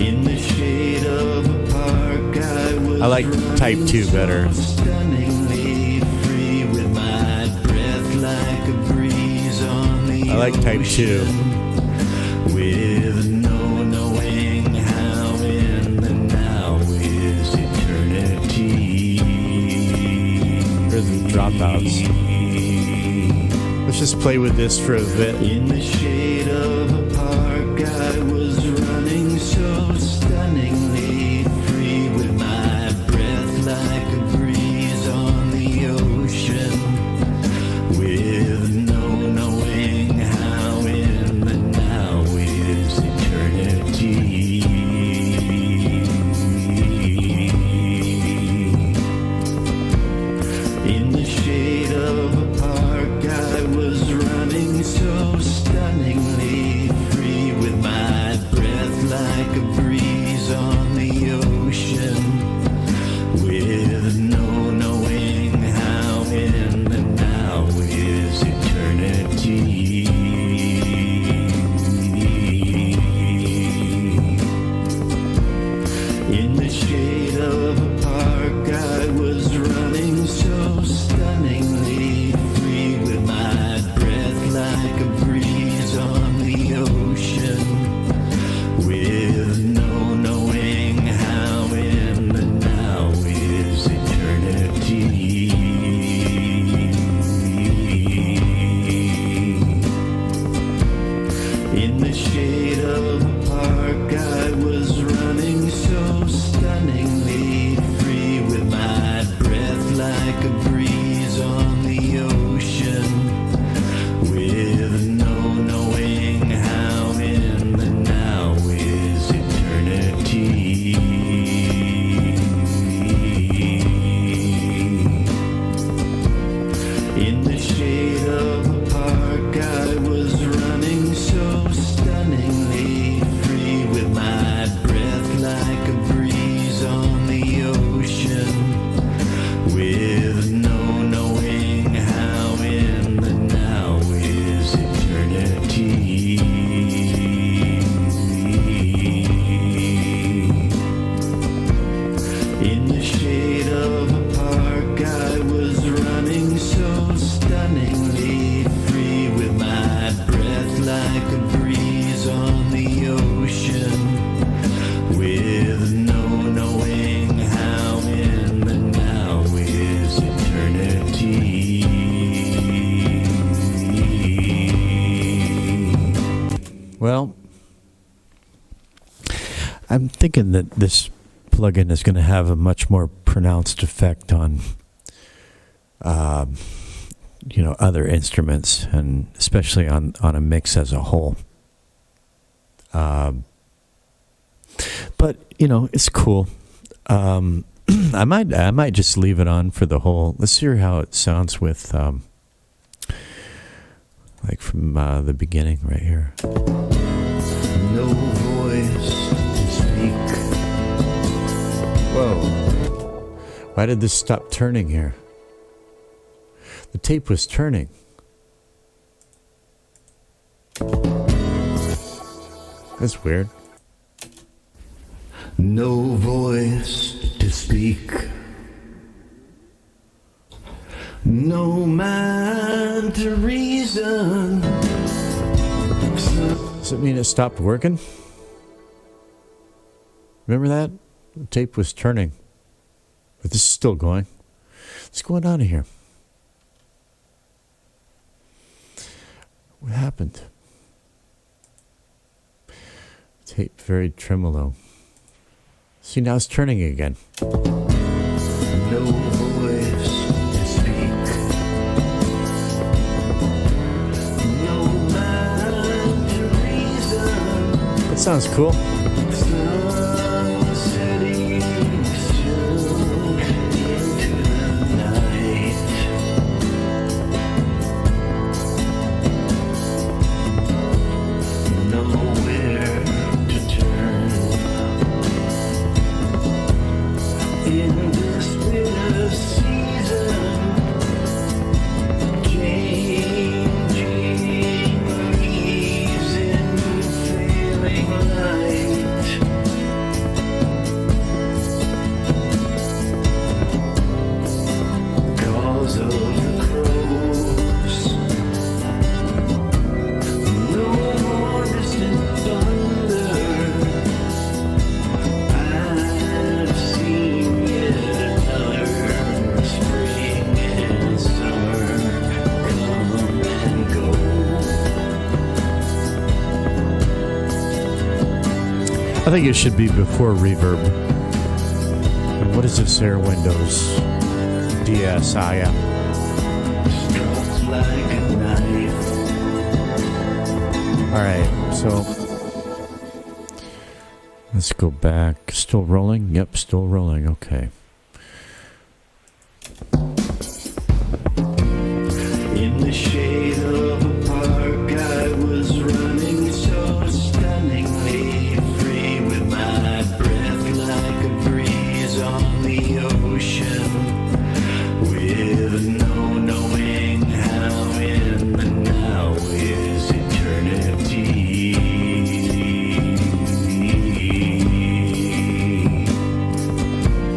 Speaker 2: In the shade of a park, I was
Speaker 1: I like type 2 better.
Speaker 2: stunningly free with my breath like a breeze on the
Speaker 1: I like type 2.
Speaker 2: with no knowing how in the now is eternity.
Speaker 1: Here's the dropouts. Let's just play with this for a bit.
Speaker 2: In the shade of a park, I was running so stunningly free with my breath like a breeze on the ocean, with no knowing how in the now is eternity. In the shade of a park, I was running so stunningly free with my breath like a breeze on the ocean, with no knowing how in the now is eternity. In the shade of a park, I was running so stunningly free with my breath like a breeze on the ocean, with no knowing how in the now is eternity. In the shade of a park, I was running so stunningly free with my breath like a breeze on the ocean, with no knowing how in the now is eternity. In the shade of a park, I was running so stunningly free with my breath like a breeze on the ocean, with no knowing how in the now is eternity. In the shade of a park, I was running so stunningly free with my breath like a breeze on the ocean, with no knowing how in the now is eternity.
Speaker 1: Well, I'm thinking that this plugin is going to have a much more pronounced effect on, other instruments, and especially on a mix as a whole. But it's cool. I might just leave it on for the whole. Let's hear how it sounds with, like from the beginning right here.
Speaker 2: No voice to speak.
Speaker 1: Whoa! Why did this stop turning here? The tape was turning. That's weird.
Speaker 2: No voice to speak. No mind to reason.
Speaker 1: Does it mean it stopped working? Remember that? The tape was turning. But this is still going. What's going on here? What happened? Tape very tremolo. See, now it's turning again.
Speaker 2: No voice to speak. No mind to reason.
Speaker 1: That sounds cool.
Speaker 2: Sun setting soon into the night. Nowhere to turn. In this bitter season, changing leaves in failing light. Calls of the crows. No more distant thunder. I've seen yet another spring and summer come and go.
Speaker 1: I think it should be before reverb. And what is this here? Windows DSI.
Speaker 2: Struck like a knife.
Speaker 1: All right, so let's go back. Still rolling? Yep, still rolling. Okay.
Speaker 2: In the shade of a park, I was running so stunningly free, with my breath like a breeze on the ocean, with no knowing how in the now is eternity.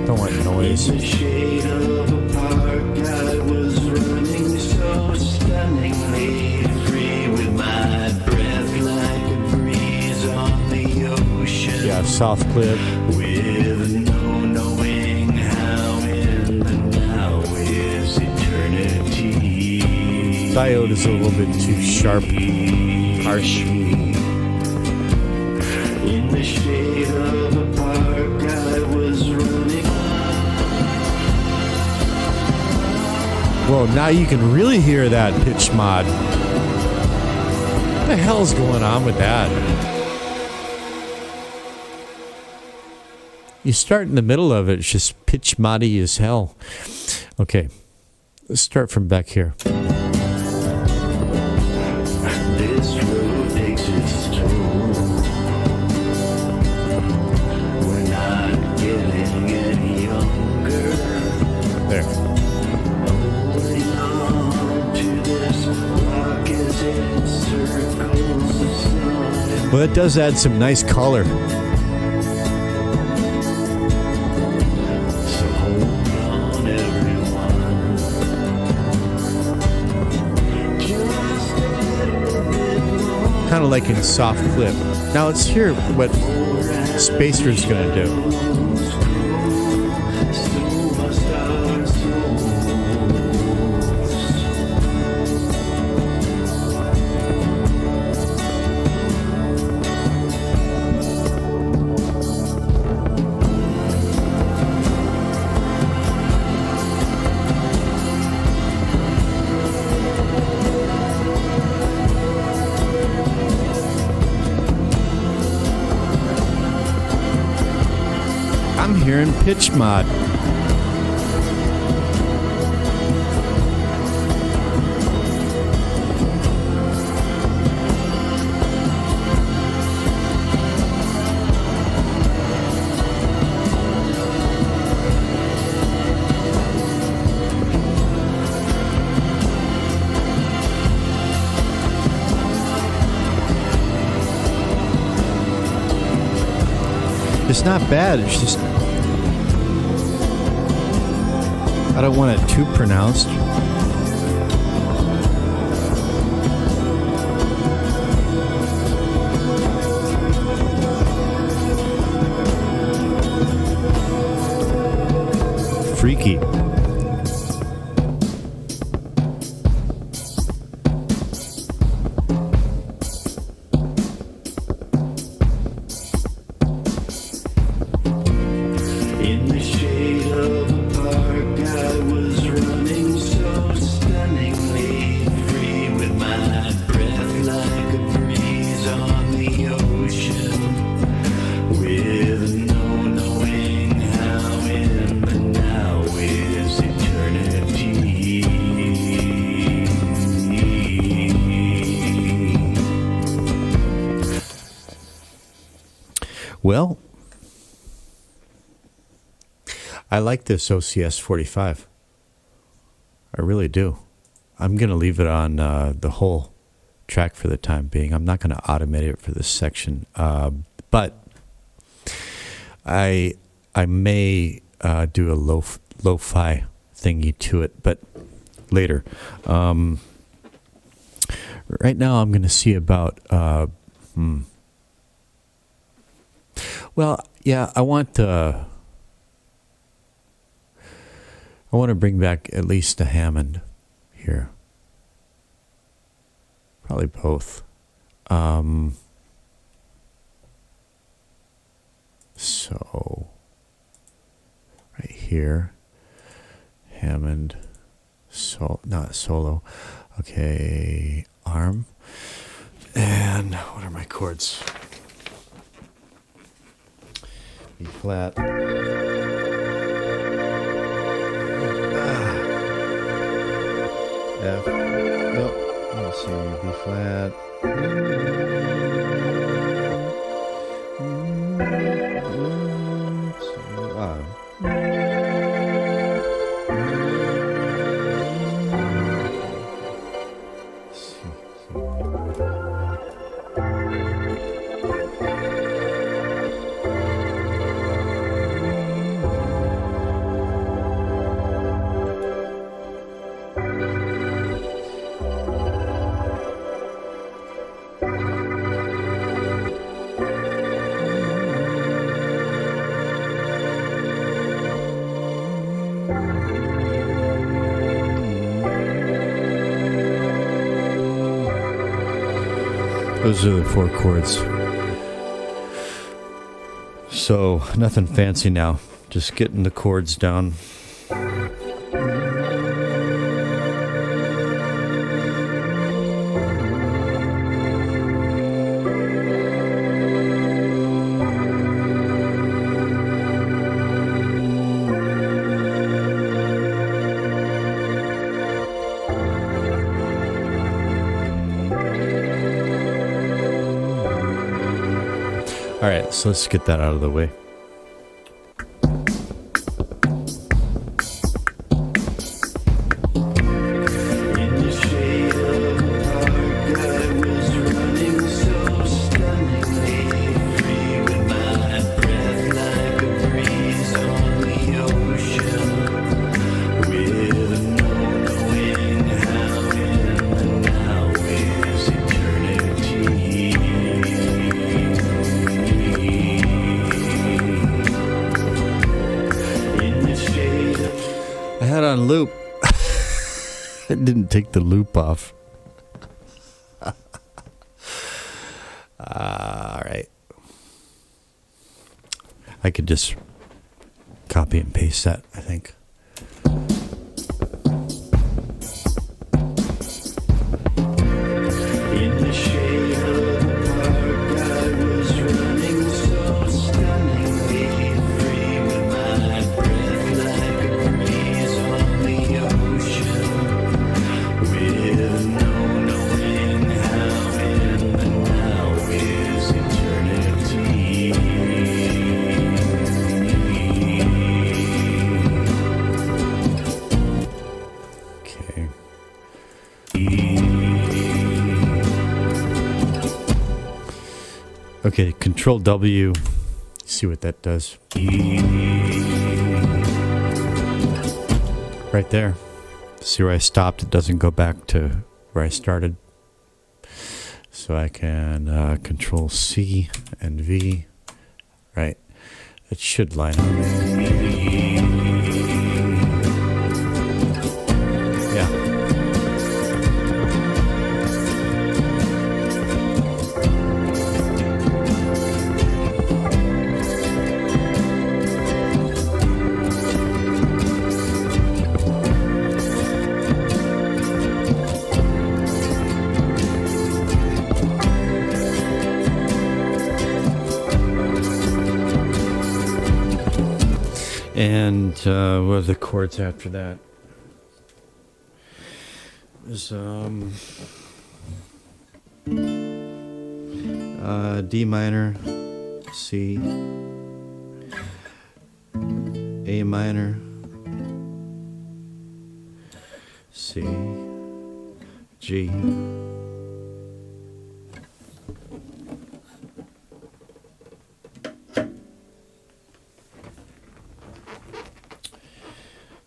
Speaker 1: Don't want noise.
Speaker 2: In the shade of a park, I was running so stunningly free, with my breath like a breeze on the ocean,
Speaker 1: Yeah, soft clip.
Speaker 2: with no knowing how in the now is eternity.
Speaker 1: Diode is a little bit too sharp, harsh.
Speaker 2: In the shade of a park, I was running.
Speaker 1: Whoa, now you can really hear that pitch mod. What the hell's going on with that? You start in the middle of it, it's just pitch moddy as hell. Okay, let's start from back here.
Speaker 2: This road takes its toll. We're not getting any younger.
Speaker 1: There.
Speaker 2: Holding on to this rock as it circles the sun.
Speaker 1: Well, that does add some nice color.
Speaker 2: So hold on, everyone. Just a little bit more.
Speaker 1: Kind of like in soft clip. Now let's hear what Spacer's going to do.
Speaker 2: So must our souls.
Speaker 1: here in pitch mod. It's not bad, it's just I don't want it too pronounced. Freaky. Well, I like this OCS 45. I really do. I'm going to leave it on the whole track for the time being. I'm not going to automate it for this section. But I may do a lo-fi thingy to it, but later. Right now I'm going to see about... Well, yeah, I want to bring back at least a Hammond here. Probably both. So right here, Hammond, not solo. Okay, arm. And what are my chords? B flat. F. Nope. Let's see. B flat. Those are the 4 chords. So, nothing fancy now. Just getting the chords down. All right, so let's get that out of the way. On loop. I didn't take the loop off. All right. I could just copy and paste that, I think. Okay, Control W. See what that does. Right there. See where I stopped? It doesn't go back to where I started. So I can Control C and V. Right. It should line up. Yeah. And what are the chords after that? There's D minor, C, A minor, C, G.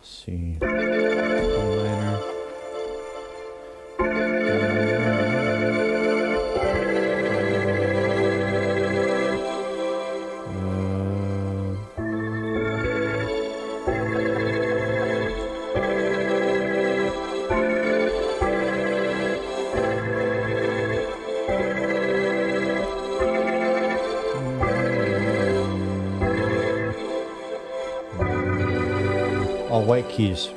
Speaker 1: C, A minor, all white keys.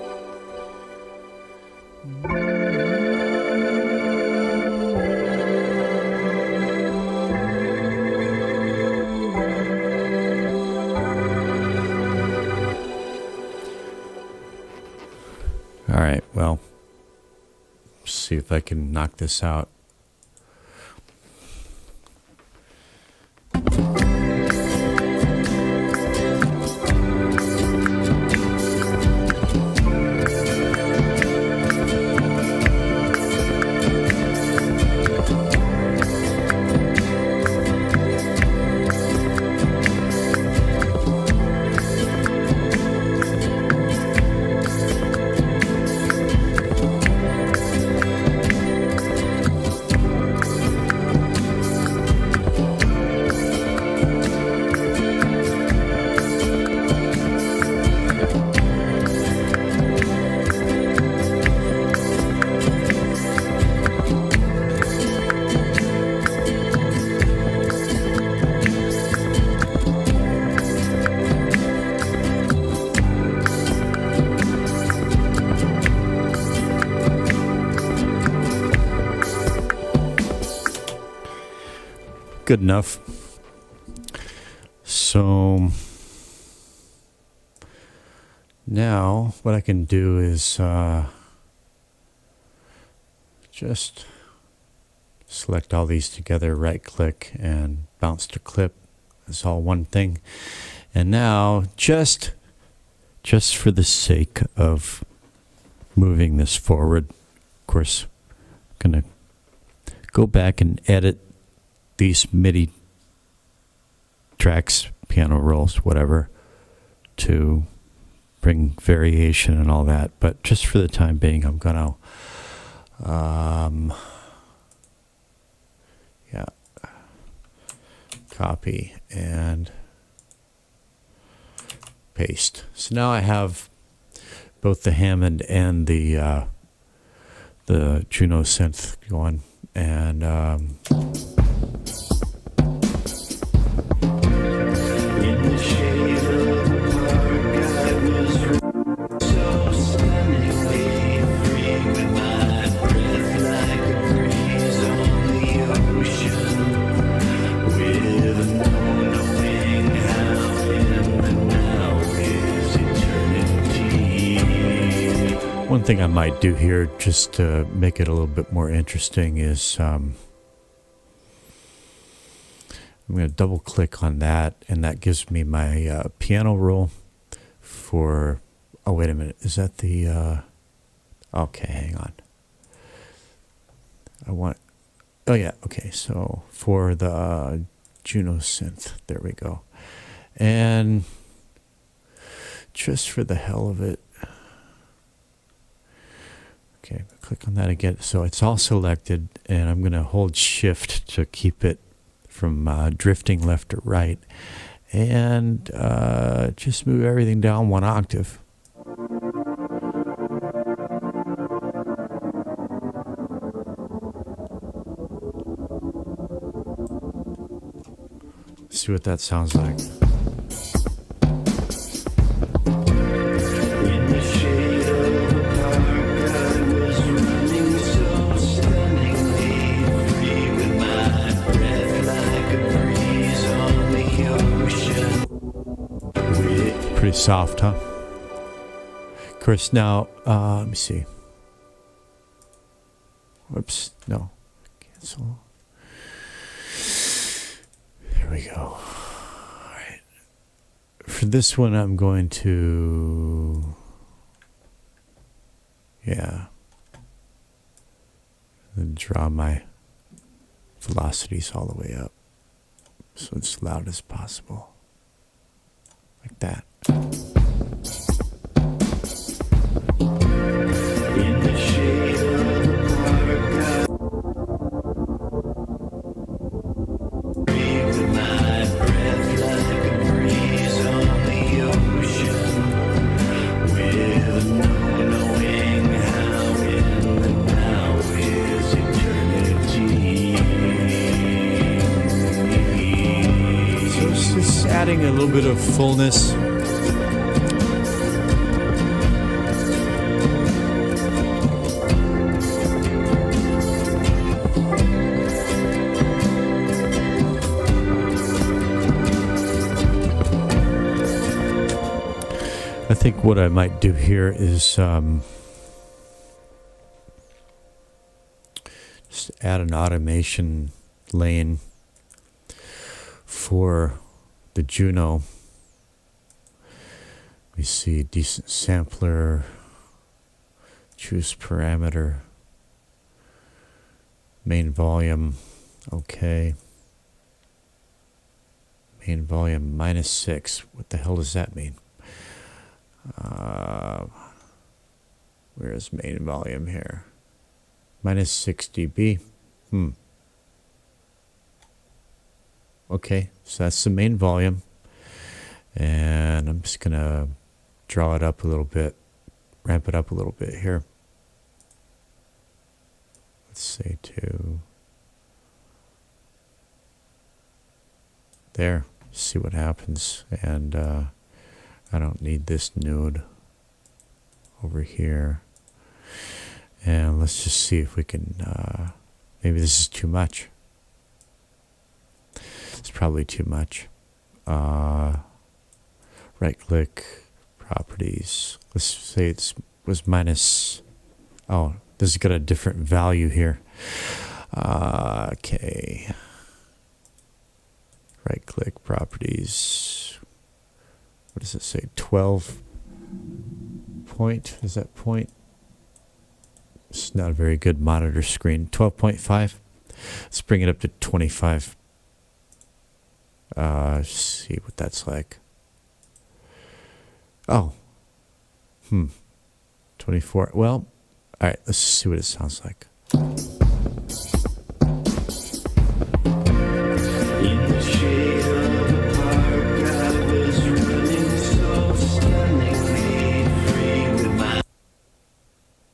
Speaker 1: All right, well, see if I can knock this out. Good enough. So now what I can do is just select all these together, right click and bounce to clip. It's all one thing. And now just for the sake of moving this forward, of course, I'm going to go back and edit these MIDI tracks, piano rolls, whatever, to bring variation and all that. But just for the time being, I'm gonna, copy and paste. So now I have both the Hammond and the Juno synth going, and one thing I might do here, just to make it a little bit more interesting, is I'm going to double click on that, and that gives me my piano roll for, oh wait a minute, is that the, okay, hang on. Oh yeah, okay, so for the Juno synth. There we go. And just for the hell of it, okay, click on that again. So it's all selected, and I'm going to hold shift to keep it from drifting left or right, and just move everything down 1 octave. See what that sounds like. Pretty soft, huh? Of course, now, let me see. Whoops, no. Cancel. There we go. All right. For this one, I'm going to, draw my velocities all the way up so it's loud as possible. Like that. In the shade of the park, breathe with my breath like a breeze on the ocean, with no knowing how in the now is eternity. So it's just adding a little bit of fullness. I think what I might do here is just add an automation lane for the Juno. We see decent sampler, choose parameter, main volume, okay. Main volume -6. What the hell does that mean? Where's main volume here? -6 dB. Okay, so that's the main volume. And I'm just going to draw it up a little bit, ramp it up a little bit here. Let's say to there, see what happens. And I don't need this node over here. And let's just see if we can, maybe this is too much. It's probably too much. Right click, properties. Let's say it was minus, oh, this has got a different value here. Okay. Right click, properties. What does it say? 12 point, is that point? It's not a very good monitor screen. 12.5. Let's bring it up to 25. See what that's like. Oh. 24. Well, all right, let's see what it sounds like.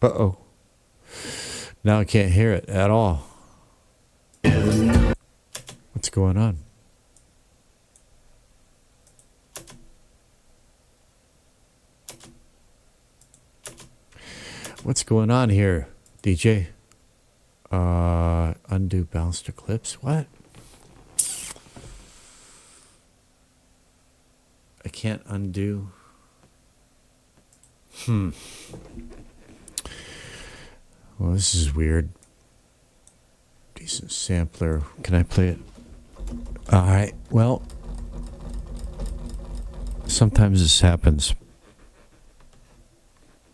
Speaker 1: Uh-oh. Now I can't hear it at all. What's going on? What's going on here, DJ? Undo balanced eclipse? What? I can't undo. Well, this is weird. Decent sampler. Can I play it? All right. Well, sometimes this happens.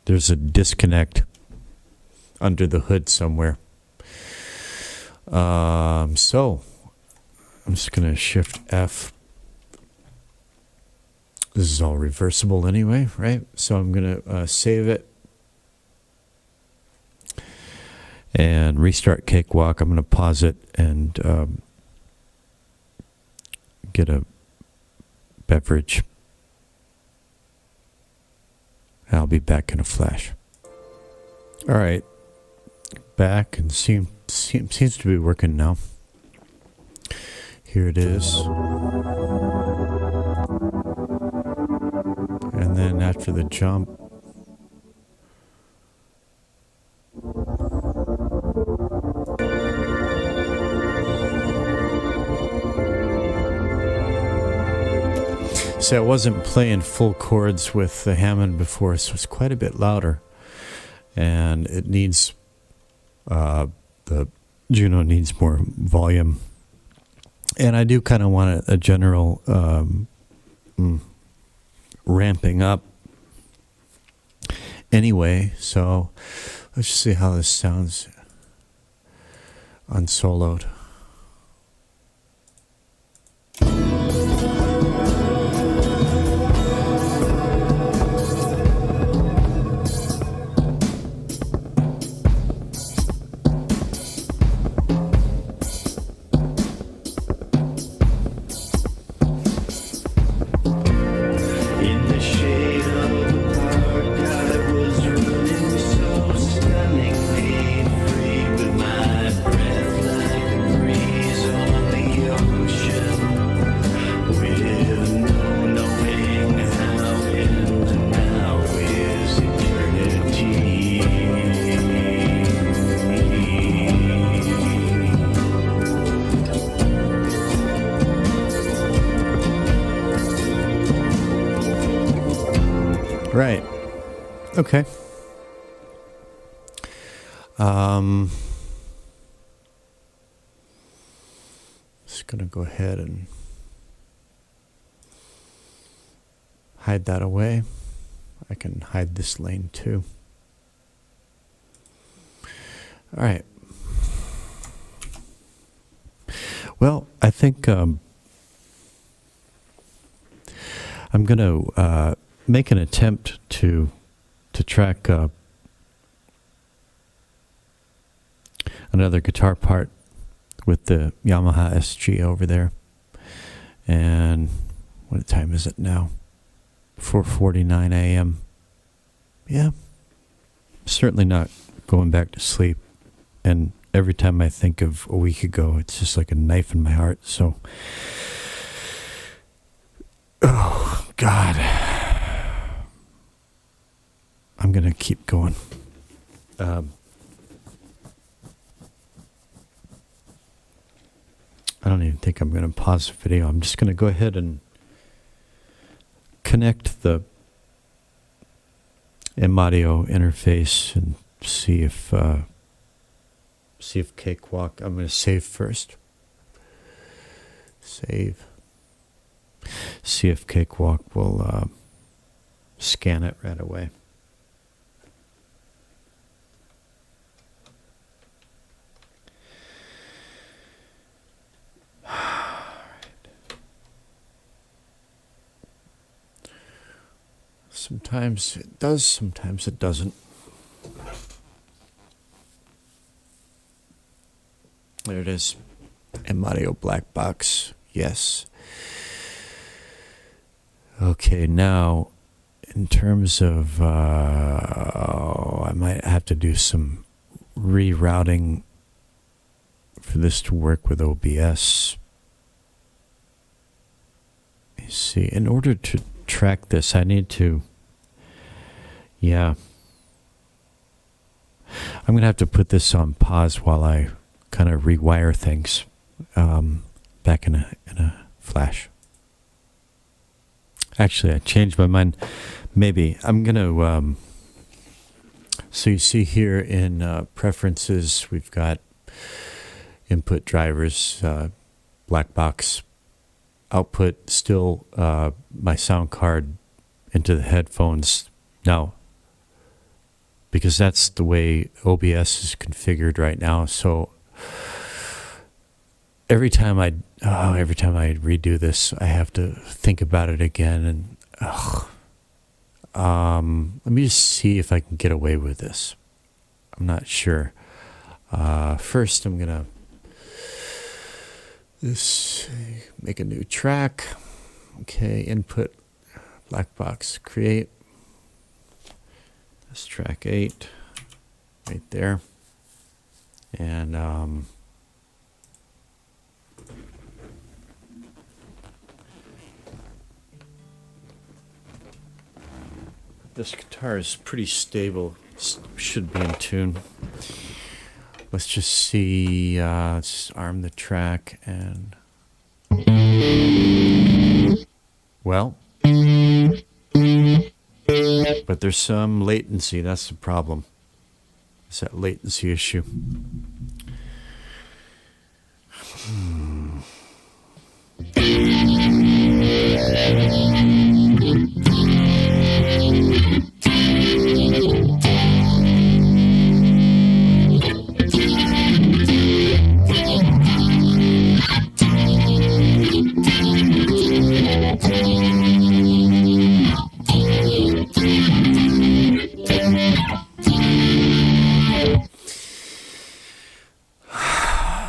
Speaker 1: There's a disconnect under the hood somewhere. So I'm just going to Shift F. This is all reversible anyway, right? So I'm going to save it and restart Cakewalk. I'm going to pause it and get a beverage. I'll be back in a flash. All right, back, and seems to be working now. Here it is. And then after the jump, see, I wasn't playing full chords with the Hammond before, so it's quite a bit louder. And it needs, the Juno needs more volume. And I do kind of want a general ramping up anyway. So let's just see how this sounds unsoloed. Right. Okay. Just gonna go ahead and hide that away. I can hide this lane too. All right. Well, I think I'm gonna make an attempt to track another guitar part with the Yamaha SG over there. And what time is it now? 4:49 a.m. Yeah, certainly not going back to sleep. And every time I think of a week ago, it's just like a knife in my heart. So, oh God, I'm gonna keep going. I don't even think I'm going to pause the video. I'm just going to go ahead and connect the M-Audio interface and see if Cakewalk. I'm going to save first. Save. See if Cakewalk will scan it right away. Sometimes it does, sometimes it doesn't. There it is. M-Audio black box. Yes. Okay, now, in terms of, I might have to do some rerouting for this to work with OBS. Let me see. In order to track this, I need to, I'm going to have to put this on pause while I kind of rewire things back in a flash. Actually, I changed my mind. Maybe I'm going to, so you see here in preferences, we've got input drivers, black box, output, still my sound card into the headphones. Now, because that's the way OBS is configured right now, so every time I redo this, I have to think about it again. And let me just see if I can get away with this. I'm not sure. First, I'm gonna make a new track. Okay, input, black box, create. That's track 8, right there. And this guitar is pretty stable. Should be in tune. Let's just see. Let's arm the track and. Well. But there's some latency. That's the problem. It's that latency issue.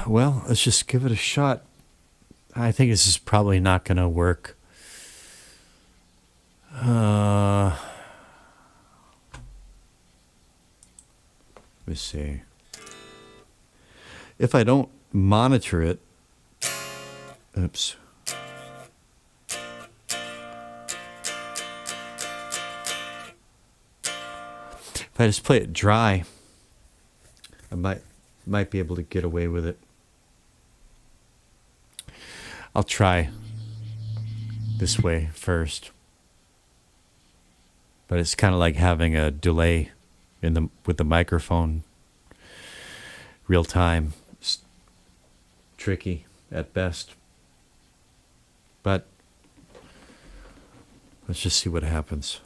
Speaker 1: Well, let's just give it a shot. I think this is probably not going to work. Let me see. If I don't monitor it, oops. If I just play it dry, I might be able to get away with it. I'll try this way first. But it's kind of like having a delay with the microphone. Real time. It's tricky at best. But let's just see what happens.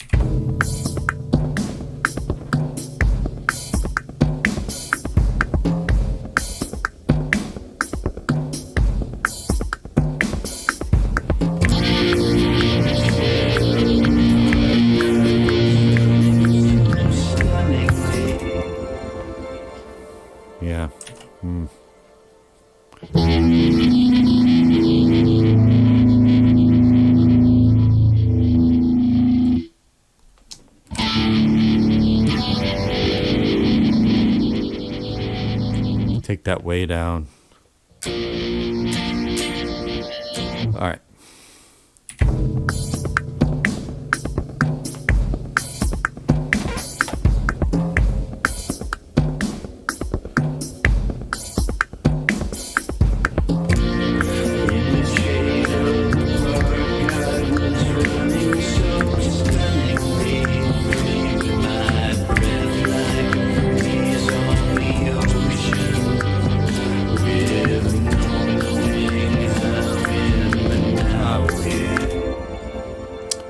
Speaker 1: Yeah. Take that way down. All right.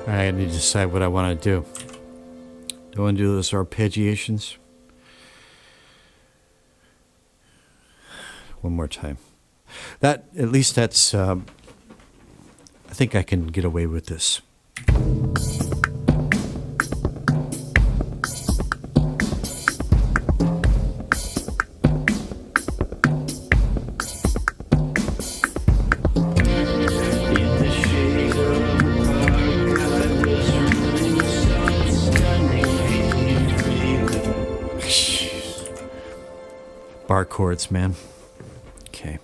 Speaker 1: I need to decide what I want to do. Do I want to do those arpeggiations? One more time. At least that's, I think I can get away with this. Bar chords, man. Okay.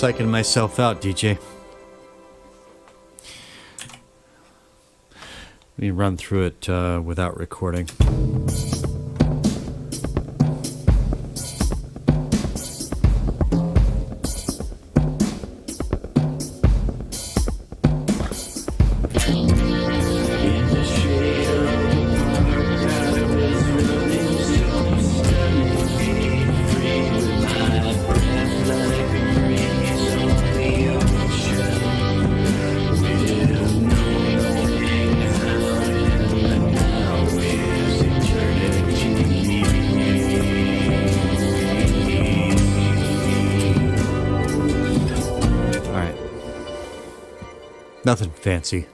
Speaker 1: Psyching myself out, DJ. Let me run through it without recording. Nothing fancy.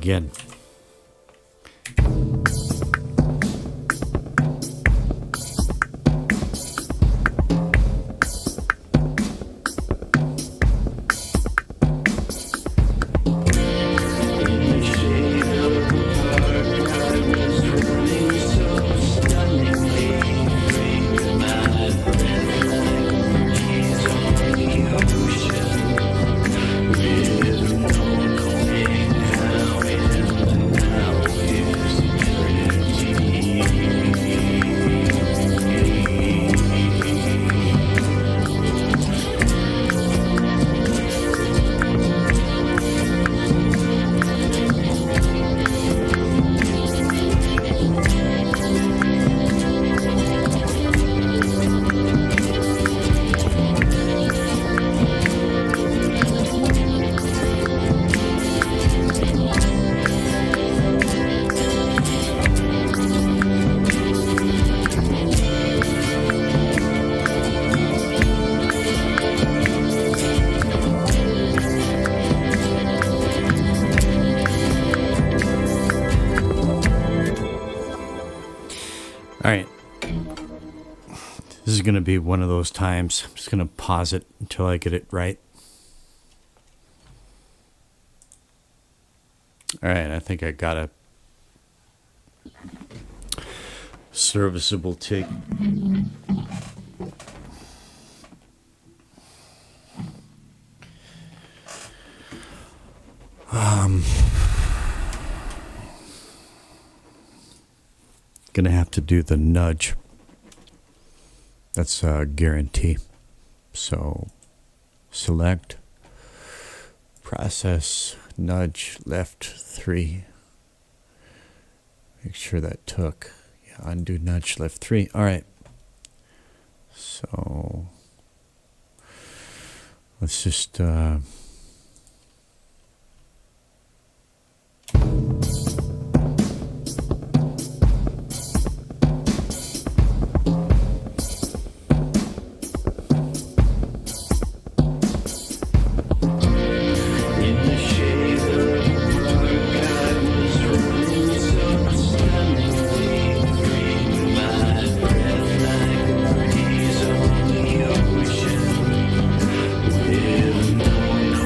Speaker 1: Again. All right. This is going to be one of those times. I'm just going to pause it until I get it right. All right. I think I got a serviceable take. Gonna have to do the nudge. That's a guarantee. So select, process, nudge, left 3. Make sure that took. Yeah, undo nudge, left 3. All right. So let's just
Speaker 2: With no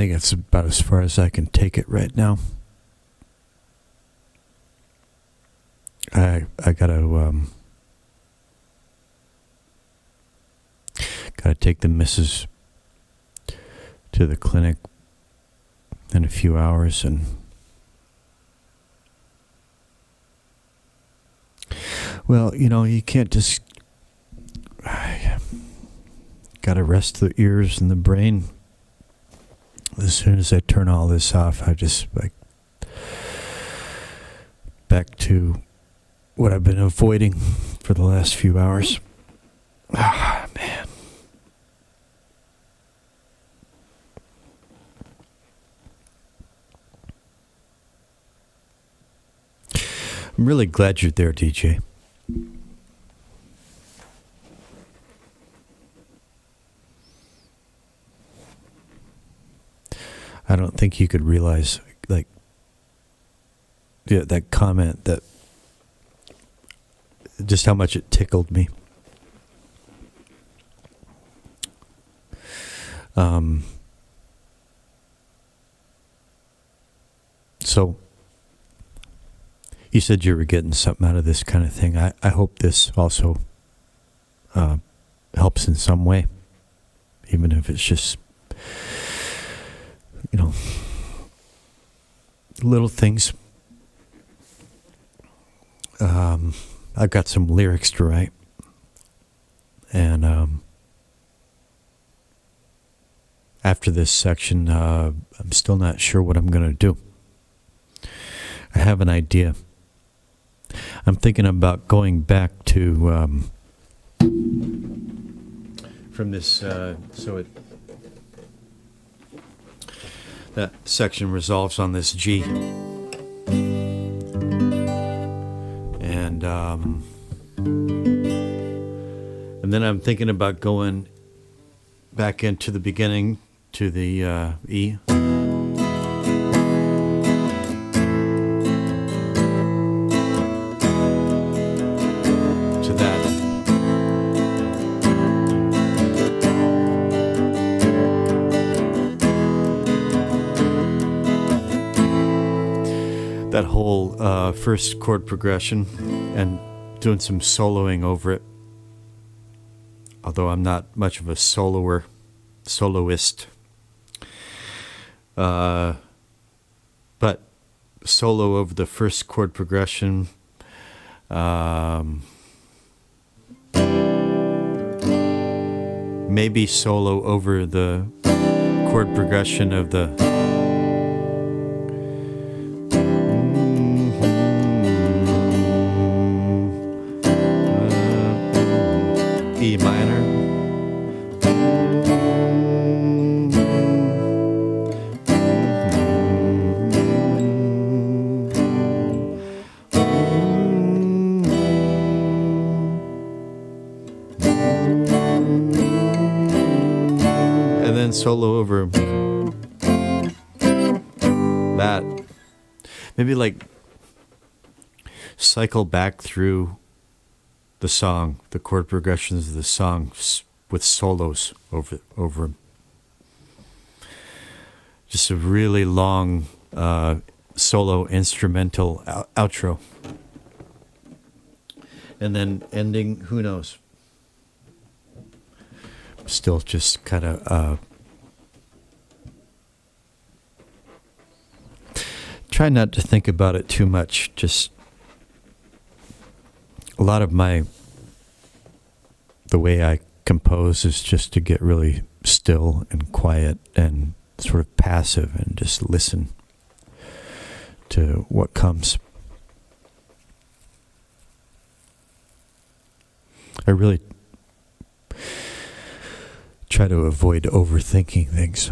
Speaker 1: think that's about as far as I can take it right now. I gotta take the missus to the clinic in a few hours, and well, you can't just gotta rest the ears and the brain. As soon as I turn all this off, I just back to what I've been avoiding for the last few hours. Ah, man. I'm really glad you're there, DJ. I don't think you could realize, that comment, that just how much it tickled me. So, you said you were getting something out of this kind of thing. I hope this also helps in some way, even if it's just, little things. I've got some lyrics to write, and after this section, I'm still not sure what I'm going to do. I have an idea. I'm thinking about going back to from this. That section resolves on this G, and then I'm thinking about going back into the beginning to the E. To that. That whole first chord progression, and doing some soloing over it. Although I'm not much of a soloist. But solo over the first chord progression. Maybe solo over the chord progression of the E minor. And then solo over that. Maybe cycle back through the song, the chord progressions of the song with solos over. Just a really long solo instrumental outro. And then ending, who knows? Still just kind of try not to think about it too much. Just a lot of the way I compose is just to get really still and quiet and sort of passive and just listen to what comes. I really try to avoid overthinking things.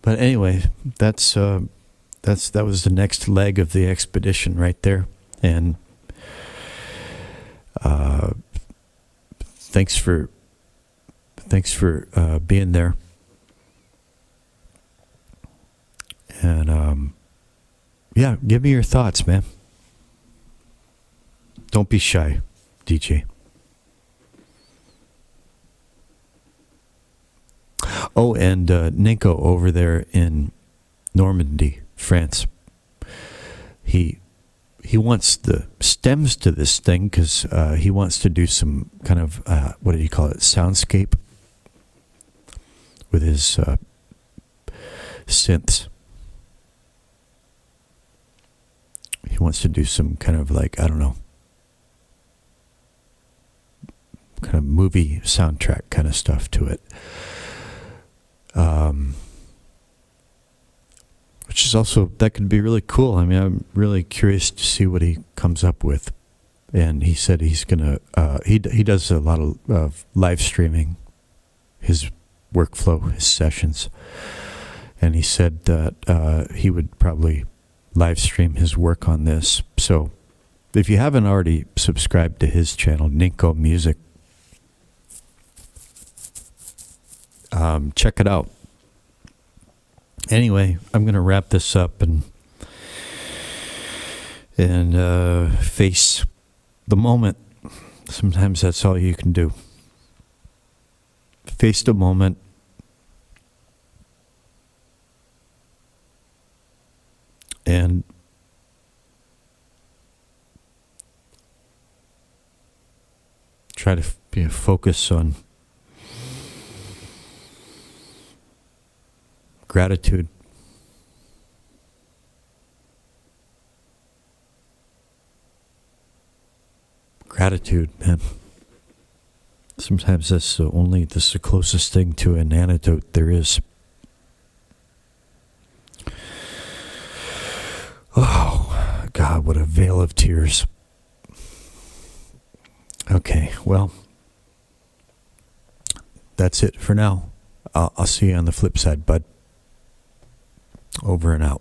Speaker 1: But anyway, that was the next leg of the expedition right there, and thanks for being there, and yeah, give me your thoughts, man. Don't be shy, DJ. Oh, and Ninko over there in Normandy, France. He wants the stems to this thing because he wants to do some kind of, what did he call it, soundscape with his synths. He wants to do some kind of like, I don't know, kind of movie soundtrack kind of stuff to it. Which is also, that could be really cool. I mean, I'm really curious to see what he comes up with. And he said he's going to, he does a lot of live streaming, his workflow, his sessions. And he said that he would probably live stream his work on this. So if you haven't already subscribed to his channel, Ninko Music, check it out. Anyway, I'm going to wrap this up and face the moment. Sometimes that's all you can do. Face the moment. And try to focus on gratitude. Gratitude, man. Sometimes that's the closest thing to an antidote there is. Oh, God, what a veil of tears. Okay, well, that's it for now. I'll see you on the flip side, bud. Over and out.